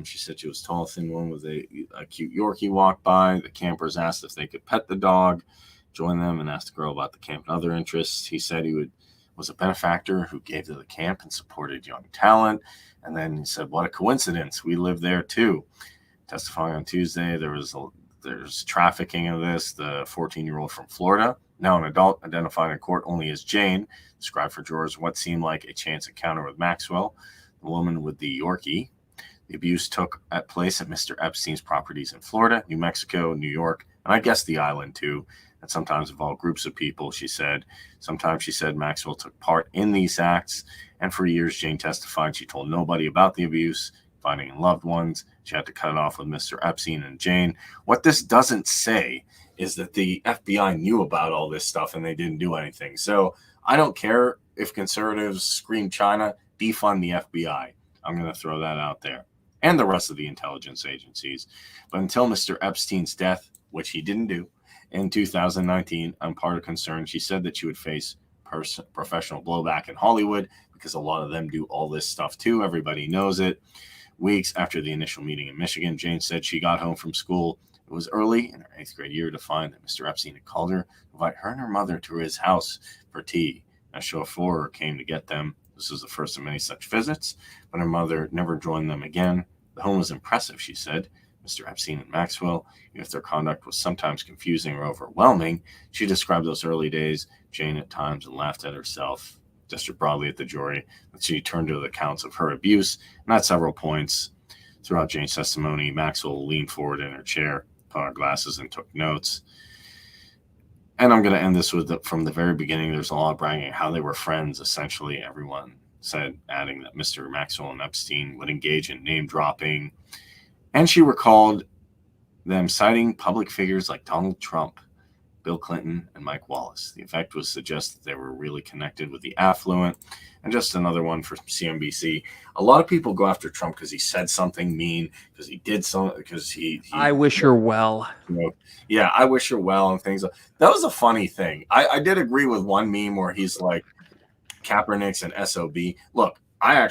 She said she was tall, thin woman with a cute Yorkie walked by. The campers asked if they could pet the dog, join them, and asked the girl about the camp and other interests. He said he was a benefactor who gave to the camp and supported young talent. And then he said, what a coincidence. We live there too. Testifying on Tuesday, there's trafficking of this. The 14-year-old from Florida, now an adult, identified in court only as Jane, described for jurors what seemed like a chance encounter with Maxwell, the woman with the Yorkie. The abuse took place at Mr. Epstein's properties in Florida, New Mexico, New York, and I guess the island too, and sometimes involved groups of people, she said. Sometimes she said Maxwell took part in these acts, and for years Jane testified she told nobody about the abuse, finding loved ones. She had to cut it off with Mr. Epstein and Jane. What this doesn't say is that the FBI knew about all this stuff and they didn't do anything. So I don't care if conservatives scream China, defund the FBI. I'm going to throw that out there. And the rest of the intelligence agencies. But until Mr. Epstein's death, which he didn't do. In 2019, on part of concern, she said that she would face professional blowback in Hollywood because a lot of them do all this stuff too. Everybody knows it. Weeks after the initial meeting in Michigan, Jane said she got home from school. It was early in her 8th grade year to find that Mr. Epstein had called her to invite her and her mother to his house for tea. A chauffeur came to get them. This was the first of many such visits, but her mother never joined them again. The home was impressive, she said. Mr. Epstein and Maxwell, even if their conduct was sometimes confusing or overwhelming, she described those early days, Jane at times, and laughed at herself, gestured broadly at the jury, but she turned to the accounts of her abuse, and at several points throughout Jane's testimony, Maxwell leaned forward in her chair, put on glasses, and took notes. And I'm going to end this with from the very beginning, there's a lot of bragging how they were friends, essentially. Everyone said, adding that Mr. Maxwell and Epstein would engage in name dropping. And she recalled them citing public figures like Donald Trump, Bill Clinton, and Mike Wallace. The effect was to suggest that they were really connected with the affluent. And just another one for CNBC. A lot of people go after Trump because he said something mean, because he did something, because he I wish her well. Yeah, I wish her well and things. That was a funny thing. I did agree with one meme where he's like, Kaepernick's an SOB. Look, I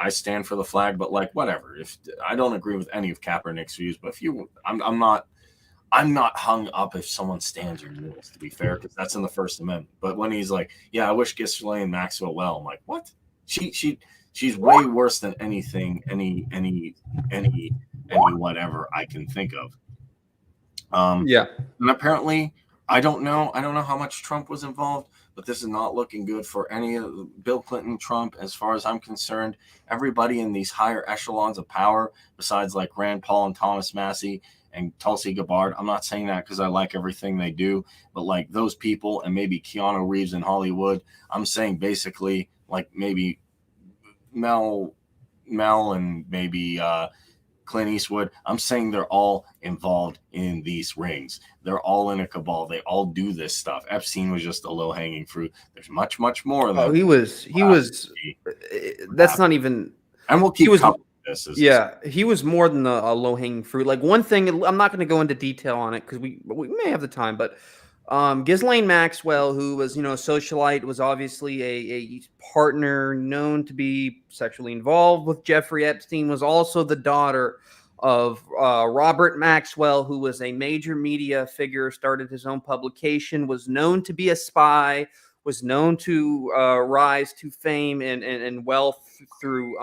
stand for the flag, but like whatever. If I don't agree with any of Kaepernick's views, but if you, I'm not hung up if someone stands or kneels, to be fair, because that's in the First Amendment. But when he's like, yeah, I wish Ghislane Maxell well, I'm like, what? She's way worse than anything, any whatever I can think of. Yeah. And apparently, I don't know how much Trump was involved, but this is not looking good for any of Bill Clinton, Trump, as far as I'm concerned. Everybody in these higher echelons of power, besides like Rand Paul and Thomas Massie and Tulsi Gabbard. I'm not saying that because I like everything they do, but like those people and maybe Keanu Reeves in Hollywood, I'm saying basically like maybe Mel and maybe Clint Eastwood, I'm saying they're all involved in these rings. They're all in a cabal. They all do this stuff. Epstein was just a low-hanging fruit. There's much, much more. Oh, he was. That's not even. And we'll keep covering this. He was more than a low-hanging fruit. Like one thing, I'm not going to go into detail on it because we may have the time, but Ghislane Maxwell, who was a socialite, was obviously a partner known to be sexually involved with Jeffrey Epstein, was also the daughter of Robert Maxwell, who was a major media figure, started his own publication, was known to be a spy, was known to rise to fame and wealth through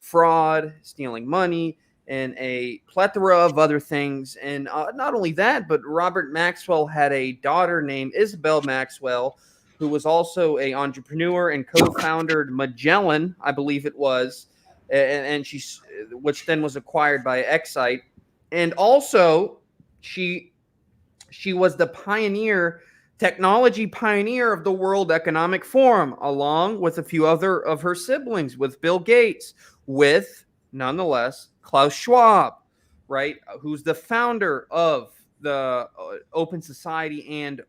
fraud, stealing money, and a plethora of other things. And not only that, but Robert Maxwell had a daughter named Isabel Maxwell, who was also an entrepreneur and co-foundered Magellan, I believe it was, and which then was acquired by Excite. And also, she was the technology pioneer of the World Economic Forum, along with a few other of her siblings, with Bill Gates, with nonetheless Klaus Schwab, right, who's the founder of the Open Society and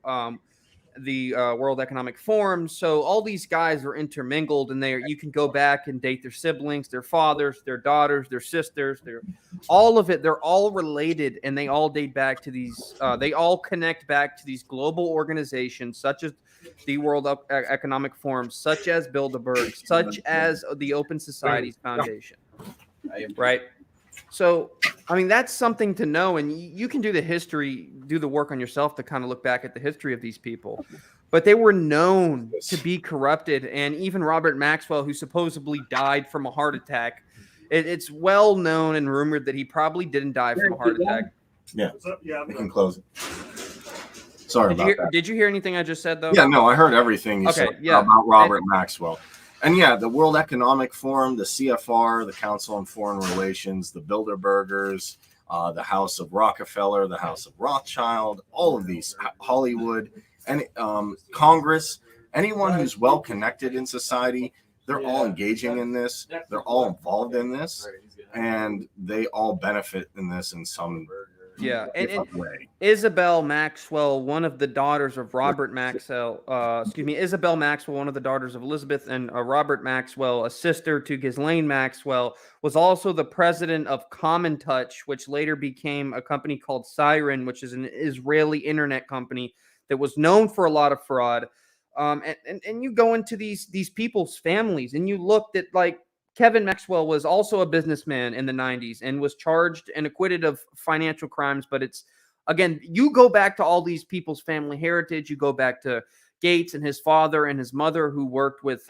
the World Economic Forum. So all these guys are intermingled, and you can go back and date their siblings, their fathers, their daughters, their sisters, all of it. They're all related, and they all date back to these. They all connect back to these global organizations, such as the World Economic Forum, such as Bilderberg, such as the Open Societies Foundation. Right. So, I mean, that's something to know. And you can do the work on yourself to kind of look back at the history of these people. But they were known to be corrupted. And even Robert Maxwell, who supposedly died from a heart attack, it's well known and rumored that he probably didn't die from a heart attack. Yeah. Yeah, we can close it. Sorry about that. Did you hear anything I just said, though? Yeah, no, I heard everything you said about Robert Maxwell. And yeah, the World Economic Forum, the CFR, the Council on Foreign Relations, the Bilderbergers, the House of Rockefeller, the House of Rothschild, all of these, Hollywood, and Congress, anyone who's well connected in society, they're all engaging in this. They're all involved in this, and they all benefit in this in some Yeah, and way. Isabel Maxwell, one of the daughters of Robert Maxwell, Isabel Maxwell, one of the daughters of Elizabeth and Robert Maxwell, a sister to Ghislane Maxwell, was also the president of Common Touch, which later became a company called Siren, which is an Israeli internet company that was known for a lot of fraud. And you go into these people's families and you looked at, like, Kevin Maxwell was also a businessman in the 90s and was charged and acquitted of financial crimes. But it's, again, you go back to all these people's family heritage. You go back to Gates and his father and his mother, who worked with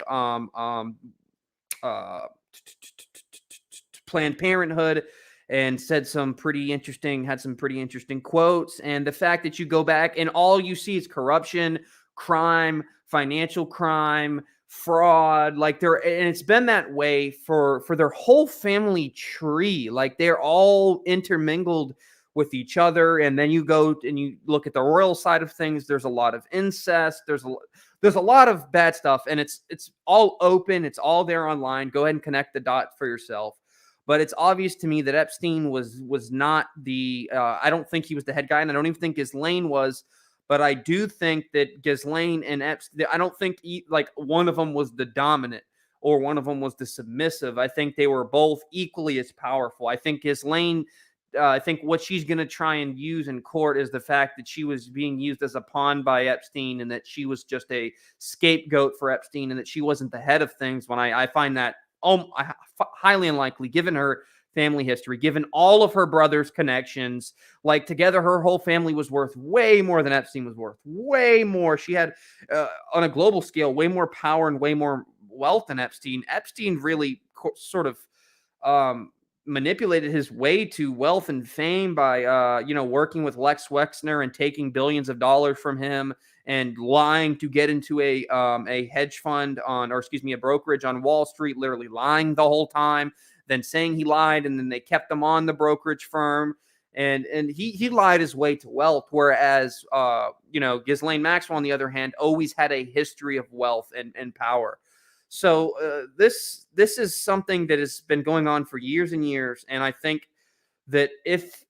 Planned Parenthood and had some pretty interesting quotes. And the fact that you go back and all you see is corruption, crime, financial crime, fraud, like, and it's been that way for their whole family tree. Like, they're all intermingled with each other. And then you go and you look at the royal side of things. There's a lot of incest. There's a lot of bad stuff, and it's all open. It's all there online. Go ahead and connect the dots for yourself. But it's obvious to me that Epstein was not the. I don't think he was the head guy, and I don't even think Ghislaine was. But I do think that Ghislaine and Epstein, I don't think like one of them was the dominant or one of them was the submissive. I think they were both equally as powerful. I think Ghislaine, I think what she's going to try and use in court is the fact that she was being used as a pawn by Epstein and that she was just a scapegoat for Epstein and that she wasn't the head of things. When I find that highly unlikely, given her family history, given all of her brother's connections. Like, together, her whole family was worth way more than Epstein was worth. Way more. She had, on a global scale, way more power and way more wealth than Epstein. Epstein really sort of manipulated his way to wealth and fame by, working with Lex Wexner and taking billions of dollars from him and lying to get into a hedge fund a brokerage on Wall Street, literally lying the whole time, then saying he lied, and then they kept him on the brokerage firm. And he lied his way to wealth, whereas Ghislaine Maxwell, on the other hand, always had a history of wealth and power. So this is something that has been going on for years and years, and I think that if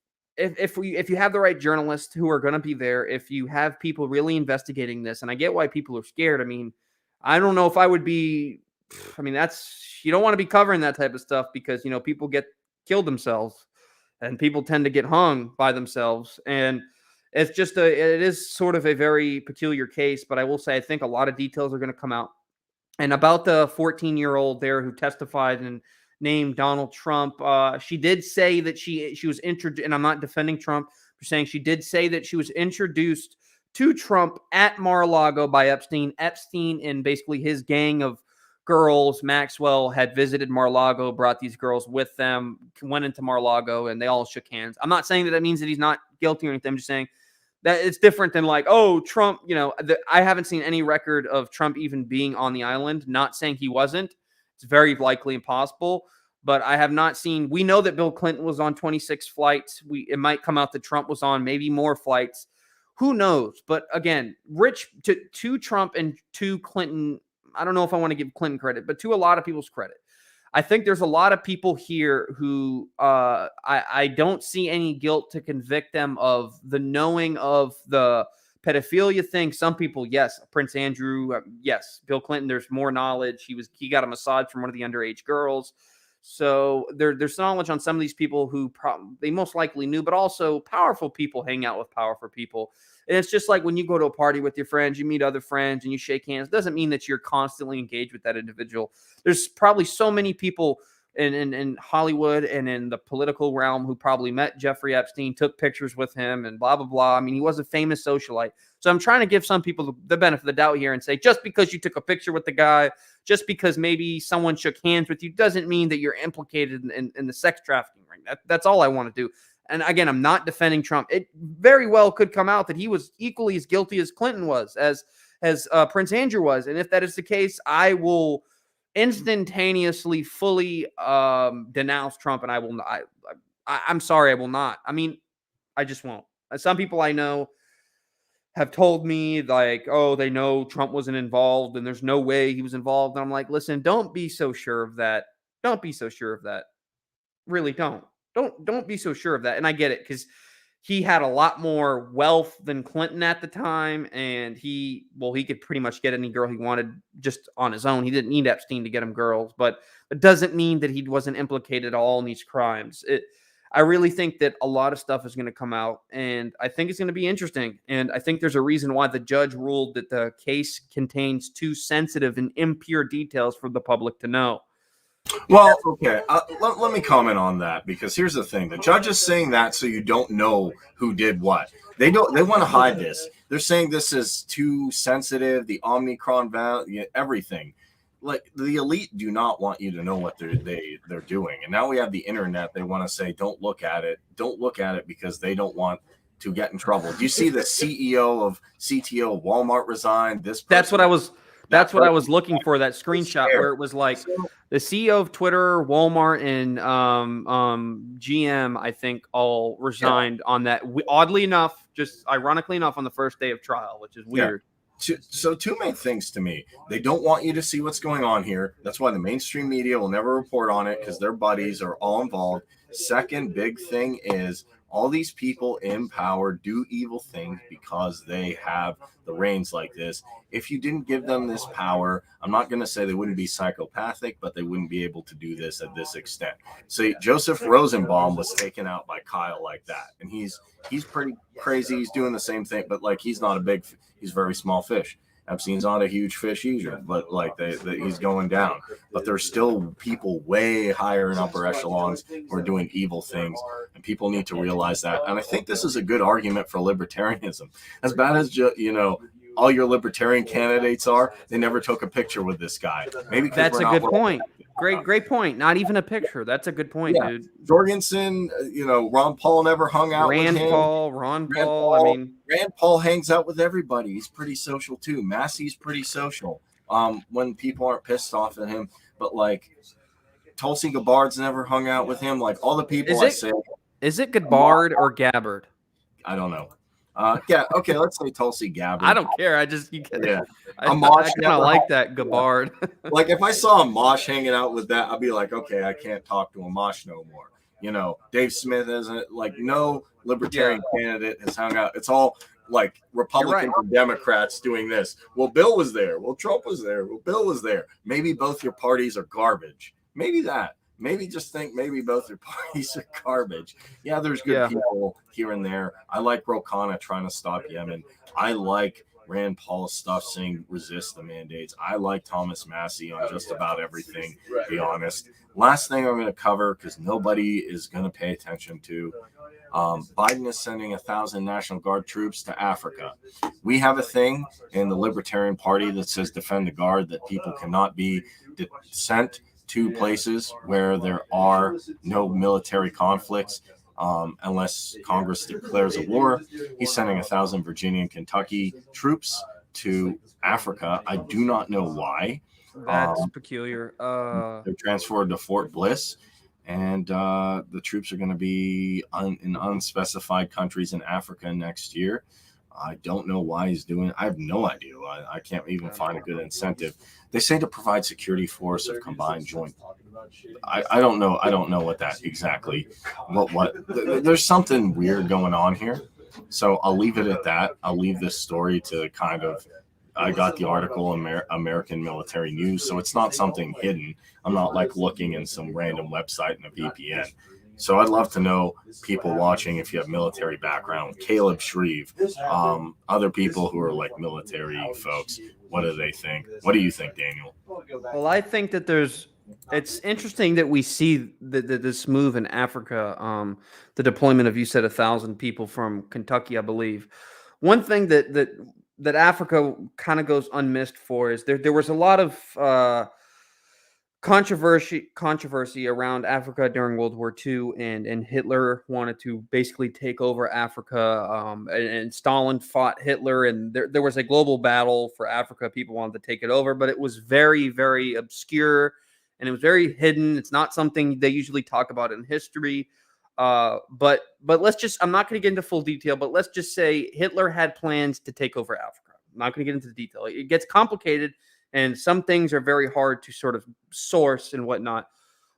you have the right journalists who are going to be there, if you have people really investigating this, and I get why people are scared. I mean, I don't know if I would be. I mean, you don't want to be covering that type of stuff because people get killed themselves, and people tend to get hung by themselves, and it is sort of a very peculiar case. But I will say, I think a lot of details are going to come out. And about the 14-year-old there who testified and named Donald Trump, she did say that she was introduced, and I'm not defending Trump for saying, she did say that she was introduced to Trump at Mar-a-Lago by Epstein. Epstein and basically his gang of girls, Maxwell, had visited Mar-a-Lago, brought these girls with them, went into Mar-a-Lago, and they all shook hands. I'm not saying that means that he's not guilty or anything. I'm just saying that it's different than like, oh, Trump, I haven't seen any record of Trump even being on the island. Not saying he wasn't. It's very likely impossible. But I have not seen, we know that Bill Clinton was on 26 flights. It might come out that Trump was on maybe more flights. Who knows? But again, to Trump and to Clinton, I don't know if I want to give Clinton credit, but to a lot of people's credit, I think there's a lot of people here who I don't see any guilt to convict them of the knowing of the pedophilia thing. Some people, yes. Prince Andrew, yes. Bill Clinton, there's more knowledge. He got a massage from one of the underage girls. So there's knowledge on some of these people who they most likely knew, but also powerful people hang out with powerful people. And it's just like when you go to a party with your friends, you meet other friends and you shake hands. It doesn't mean that you're constantly engaged with that individual. There's probably so many people in Hollywood and in the political realm who probably met Jeffrey Epstein, took pictures with him, and blah, blah, blah. I mean, he was a famous socialite. So I'm trying to give some people the benefit of the doubt here and say, just because you took a picture with the guy, just because maybe someone shook hands with you, doesn't mean that you're implicated in the sex trafficking ring. That's all I want to do. And again, I'm not defending Trump. It very well could come out that he was equally as guilty as Clinton was, as Prince Andrew was. And if that is the case, I will instantaneously, fully denounce Trump, and I will not. I'm sorry, I will not. I mean, I just won't. Some people I know have told me, like, oh, they know Trump wasn't involved, and there's no way he was involved. And I'm like, listen, don't be so sure of that. Don't be so sure of that. Really, don't be so sure of that. And I get it, because he had a lot more wealth than Clinton at the time, and he could pretty much get any girl he wanted just on his own. He didn't need Epstein to get him girls, but it doesn't mean that he wasn't implicated at all in these crimes. I really think that a lot of stuff is going to come out, and I think it's going to be interesting. And I think there's a reason why the judge ruled that the case contains too sensitive and impure details for the public to know. Well, okay. Let me comment on that, because here's the thing: the judge is saying that so you don't know who did what. They don't. They want to hide this. They're saying this is too sensitive. The Omicron value, everything. Like, the elite do not want you to know what they're doing. And now we have the internet. They want to say, don't look at it. Don't look at it, because they don't want to get in trouble. Do you see the CTO of Walmart resigned? That's what I was looking for, that screenshot where it was like the CEO of Twitter, Walmart, and GM, I think, all resigned on that. Oddly enough, just ironically enough, on the first day of trial, which is weird. Yeah. So two main things to me. They don't want you to see what's going on here. That's why the mainstream media will never report on it, because their buddies are all involved. Second big thing is all these people in power do evil things because they have the reins like this. If you didn't give them this power, I'm not going to say they wouldn't be psychopathic, but they wouldn't be able to do this at this extent. See, Joseph Rosenbaum was taken out by Kyle like that, and he's pretty crazy. He's doing the same thing, but like, he's very small fish. Epstein's not a huge fish either, but like he's going down. But there's still people way higher in upper echelons who are doing evil things, and people need to realize that. And I think this is a good argument for libertarianism. As bad as all your libertarian candidates are, they never took a picture with this guy. Maybe that's a good point. Great point. Not even a picture. That's a good point, dude. Jorgensen, Ron Paul never hung out with him. Ron Paul. I mean, Rand Paul hangs out with everybody. He's pretty social too. Massey's pretty social. When people aren't pissed off at him, but like Tulsi Gabbard's never hung out with him. Like, all the people is it Gabbard or Gabbard? I don't know. Okay, let's say Tulsi Gabbard. I don't care. I kind of like that Gabbard. Like, if I saw Amash hanging out with that, I'd be like, okay, I can't talk to Amash no more. Dave Smith isn't, like, no libertarian candidate has hung out. It's all like Republicans and Democrats doing this. Well, Bill was there. Well, Trump was there. Well, Bill was there. Maybe both your parties are garbage. Maybe that. Maybe just think maybe both your parties are garbage. Yeah, there's good people here and there. I like Ro Khanna trying to stop Yemen. I like Rand Paul's stuff saying resist the mandates. I like Thomas Massey on just about everything, to be honest. Last thing I'm going to cover, because nobody is going to pay attention to, Biden is sending 1,000 National Guard troops to Africa. We have a thing in the Libertarian Party that says defend the guard, that people cannot be sent to places where there are no military conflicts unless Congress declares a war. He's sending 1,000 Virginia and Kentucky troops to Africa. I do not know why. That's peculiar. They're transferred to Fort Bliss, and the troops are going to be in unspecified countries in Africa next year. I don't know why he's doing it. I have no idea. I can't even find a good incentive. They say to provide security force of combined joint. I don't know. I don't know what that exactly. There's something weird going on here. So I'll leave it at that. I'll leave this story to kind of. I got the article in American Military News, so it's not something hidden. I'm not like looking in some random website in a VPN. So I'd love to know, people watching, if you have military background, Caleb Shreve, other people who are like military folks, what do they think? What do you think, Daniel? Well, I think that it's interesting that we see this move in Africa, the deployment of, you said, 1,000 people from Kentucky, I believe. One thing that Africa kind of goes unmissed for is there was a lot of controversy around Africa during World War II, and Hitler wanted to basically take over Africa, and Stalin fought Hitler, and there was a global battle for Africa. People wanted to take it over, but it was very, very obscure, and it was very hidden. It's not something they usually talk about in history. But let's just, I'm not going to get into full detail, but let's just say Hitler had plans to take over Africa. I'm not going to get into the detail. It gets complicated, and some things are very hard to sort of source and whatnot.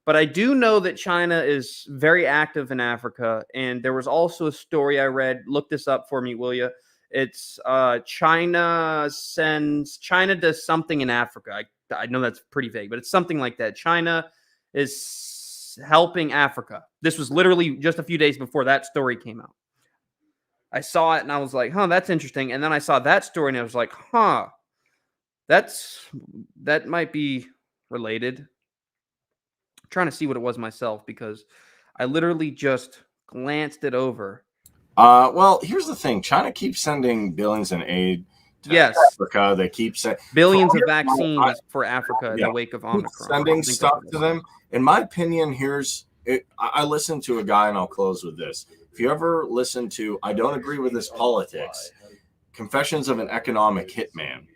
But I do know that China is very active in Africa, and there was also a story I read. Look this up for me, will you? It's China does something in Africa. I know that's pretty vague, but it's something like that. China is helping Africa. This was literally just a few days before that story came out. I saw it and I was like, huh, that's interesting. And then I saw that story and I was like, huh, that might be related. I'm trying to see what it was myself because I literally just glanced it over. Well, here's the thing. China keeps sending billions in aid to Africa. They keep sending billions of vaccines for Africa in the wake of Omicron. Sending stuff to them. In my opinion, I listened to a guy, and I'll close with this. If you ever listen to, I don't agree with his politics, Confessions of an Economic Hitman.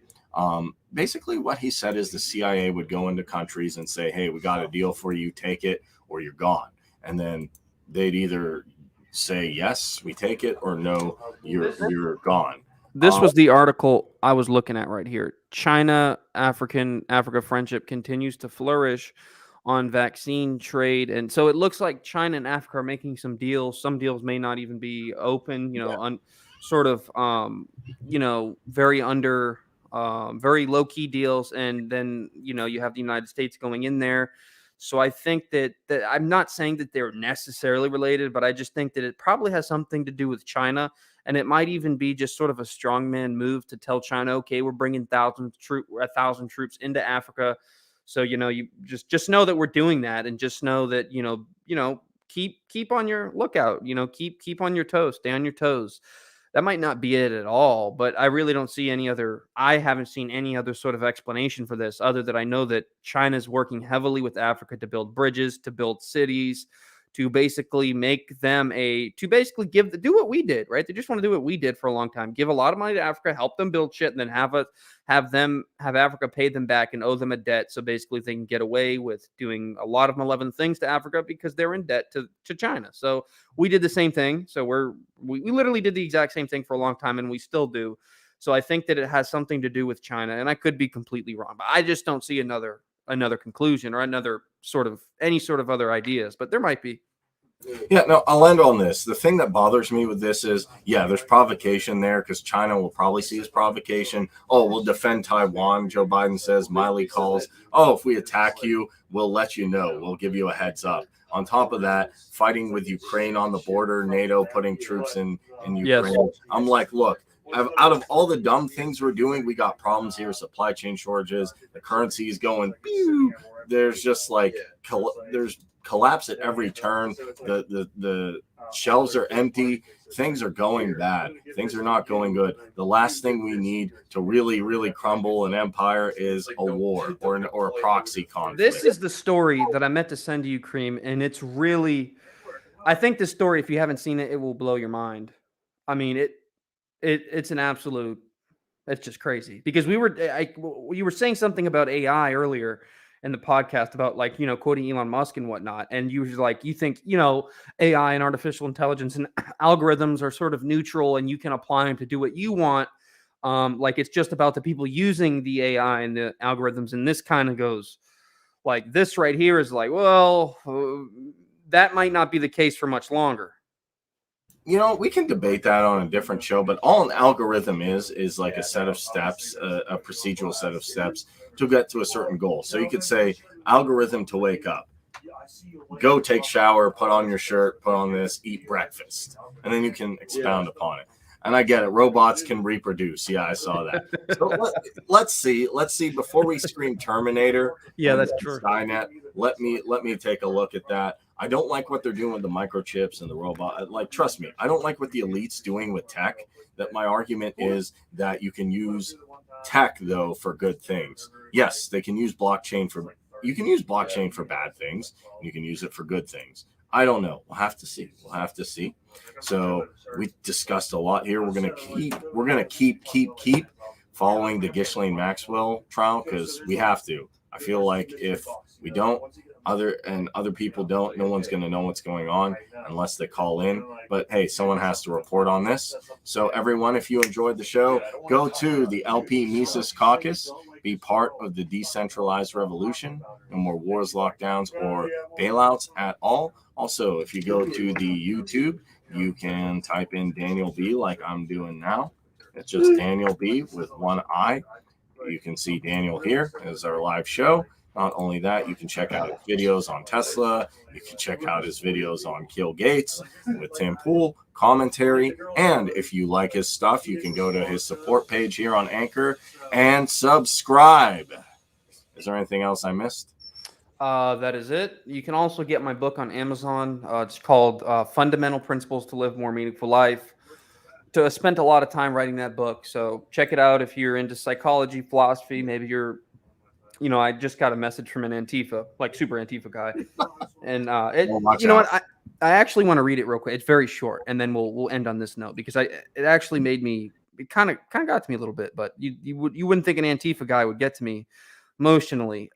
Basically what he said is the CIA would go into countries and say, hey, we got a deal for you, take it, or you're gone. And then they'd either say, yes, we take it, or no, you're gone. This was the article I was looking at right here. China-Africa friendship continues to flourish on vaccine trade. And so it looks like China and Africa are making some deals. Some deals may not even be open, very low-key deals. And then, you have the United States going in there. So I think that I'm not saying that they're necessarily related, but I just think that it probably has something to do with China. And it might even be just sort of a strongman move to tell China, okay, we're bringing 1,000 troops into Africa. So, you just know that we're doing that, and just know that, keep on your lookout, keep on your toes, stay on your toes. That might not be it at all, but I really don't see I haven't seen any other sort of explanation for this other than I know that China's working heavily with Africa to build bridges, to build cities, to basically do what we did, right? They just want to do what we did for a long time. Give a lot of money to Africa, help them build shit, and then have Africa pay them back and owe them a debt. So basically they can get away with doing a lot of malevolent things to Africa because they're in debt to China. So we did the same thing. So we literally did the exact same thing for a long time, and we still do. So I think that it has something to do with China, and I could be completely wrong, but I just don't see another conclusion or any sort of other ideas, but there might be. Yeah, no, I'll end on this. The thing that bothers me with this is, there's provocation there because China will probably see as provocation. Oh, we'll defend Taiwan, Joe Biden says. Miley calls, oh, if we attack you, we'll let you know. We'll give you a heads up. On top of that, fighting with Ukraine on the border, NATO putting troops in Ukraine. Yes. I'm like, look, out of all the dumb things we're doing, we got problems here, supply chain shortages, the currency is going, pew. There's just there's collapse at every turn. The shelves are empty. Things are going bad. Things are not going good. The last thing we need to really, really crumble an empire is a war or a proxy conflict. This is the story that I meant to send to you, Cream, and it's really, I think this story, if you haven't seen it, it will blow your mind. I mean, it's an absolute, it's just crazy because you were saying something about AI earlier in the podcast about quoting Elon Musk and whatnot. And you think, AI and artificial intelligence and algorithms are sort of neutral and you can apply them to do what you want. It's just about the people using the AI and the algorithms. And this kind of goes like this right here is like, well, that might not be the case for much longer. We can debate that on a different show, but all an algorithm is like a set of steps, a procedural set of steps to get to a certain goal. So you could say algorithm to wake up, go take shower, put on your shirt, put on this, eat breakfast, and then you can expound upon it. And I get it. Robots can reproduce. Yeah, I saw that. So let's see. Before we scream Terminator, that's true. Skynet. Let me take a look at that. I don't like what they're doing with the microchips and the robot. Trust me, I don't like what the elite's doing with tech. That my argument is that you can use tech though for good things. Yes, they can use blockchain for. You can use blockchain for bad things. And you can use it for good things. I don't know. We'll have to see. So we discussed a lot here. We're gonna keep following the Ghislane Maxell trial because we have to. I feel like if we don't, other people don't, no one's going to know what's going on unless they call in. But hey, someone has to report on this. So everyone, if you enjoyed the show, go to the LP Mises Caucus. be part of the decentralized revolution. No more wars, lockdowns, or bailouts at all. Also, if you go to the YouTube, you can type in Daniel B like I'm doing now. It's just Daniel B with one I. You can see Daniel here as our live show. Not only that, you can check out his videos on Tesla. You can check out his videos on Kill Gates with Tim Pool, commentary. And if you like his stuff, you can go to his support page here on Anchor and subscribe. Is there anything else I missed? That is it. You can also get my book on Amazon. It's called Fundamental Principles to Live More Meaningful Life. I spent a lot of time writing that book, so check it out if you're into psychology, philosophy. Maybe you're, I just got a message from an Antifa, like super Antifa guy, and what? I actually want to read it real quick. It's very short, and then we'll end on this note because it actually made me. It kind of got to me a little bit, but you wouldn't think an Antifa guy would get to me emotionally.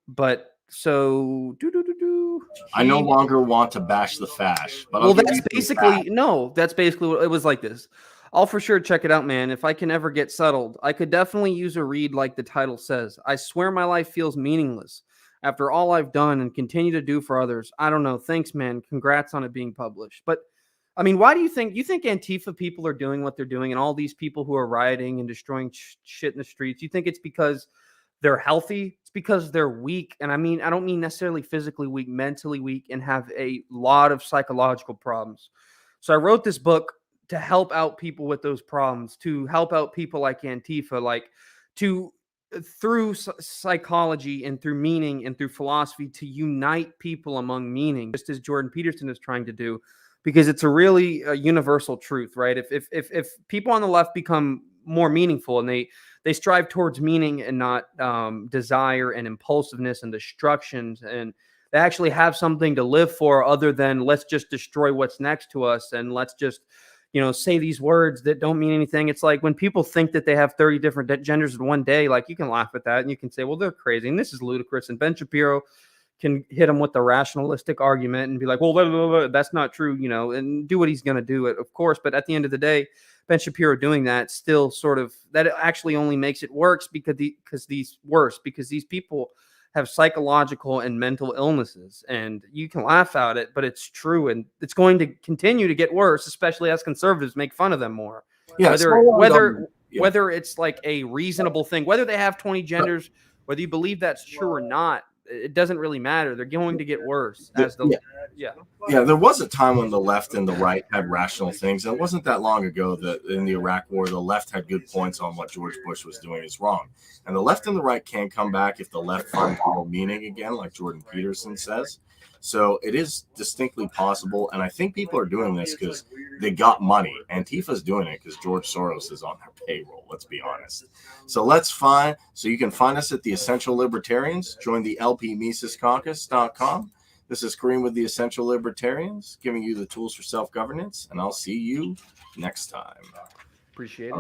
But so I no longer want to bash the fash, but that's basically what it was like this. I'll for sure check it out, man. If I can ever get settled, I could definitely use a read like the title says. I swear my life feels meaningless after all I've done and continue to do for others. I don't know. Thanks, man. Congrats on it being published. But I mean, why do you think Antifa people are doing what they're doing and all these people who are rioting and destroying shit in the streets? You think it's because they're healthy? It's because they're weak. And I mean, I don't mean necessarily physically weak, mentally weak, and have a lot of psychological problems. So I wrote this book to help out people with those problems, to help out people like Antifa, through psychology and through meaning and through philosophy, to unite people among meaning, just as Jordan Peterson is trying to do, because it's a really universal truth, right? If people on the left become more meaningful and they strive towards meaning and not desire and impulsiveness and destructions, and they actually have something to live for other than let's just destroy what's next to us and let's just say these words that don't mean anything. It's like when people think that they have 30 different genders in one day, like you can laugh at that and you can say, well, they're crazy and this is ludicrous. And Ben Shapiro can hit them with the rationalistic argument and be like, well, blah, blah, blah, that's not true, and do what he's going to do, of course. But at the end of the day, Ben Shapiro doing that still sort of, that actually only makes it worse because these people have psychological and mental illnesses, and you can laugh at it, but it's true. And it's going to continue to get worse, especially as conservatives make fun of them more. Yeah, whether it's like a reasonable thing, whether they have 20 genders, whether you believe that's true or not, it doesn't really matter. They're going to get worse there was a time when the left and the right had rational things. And it wasn't that long ago that in the Iraq War, the left had good points on what George Bush was doing is wrong. And the left and the right can come back if the left finds more meaning again, like Jordan Peterson says. So it is distinctly possible. And I think people are doing this because they got money. Antifa's doing it because George Soros is on their payroll. Let's be honest. So you can find us at the Essential Libertarians. Join the LPMisesCaucus.com. This is Kareem with the Essential Libertarians, giving you the tools for self-governance. And I'll see you next time. Appreciate it.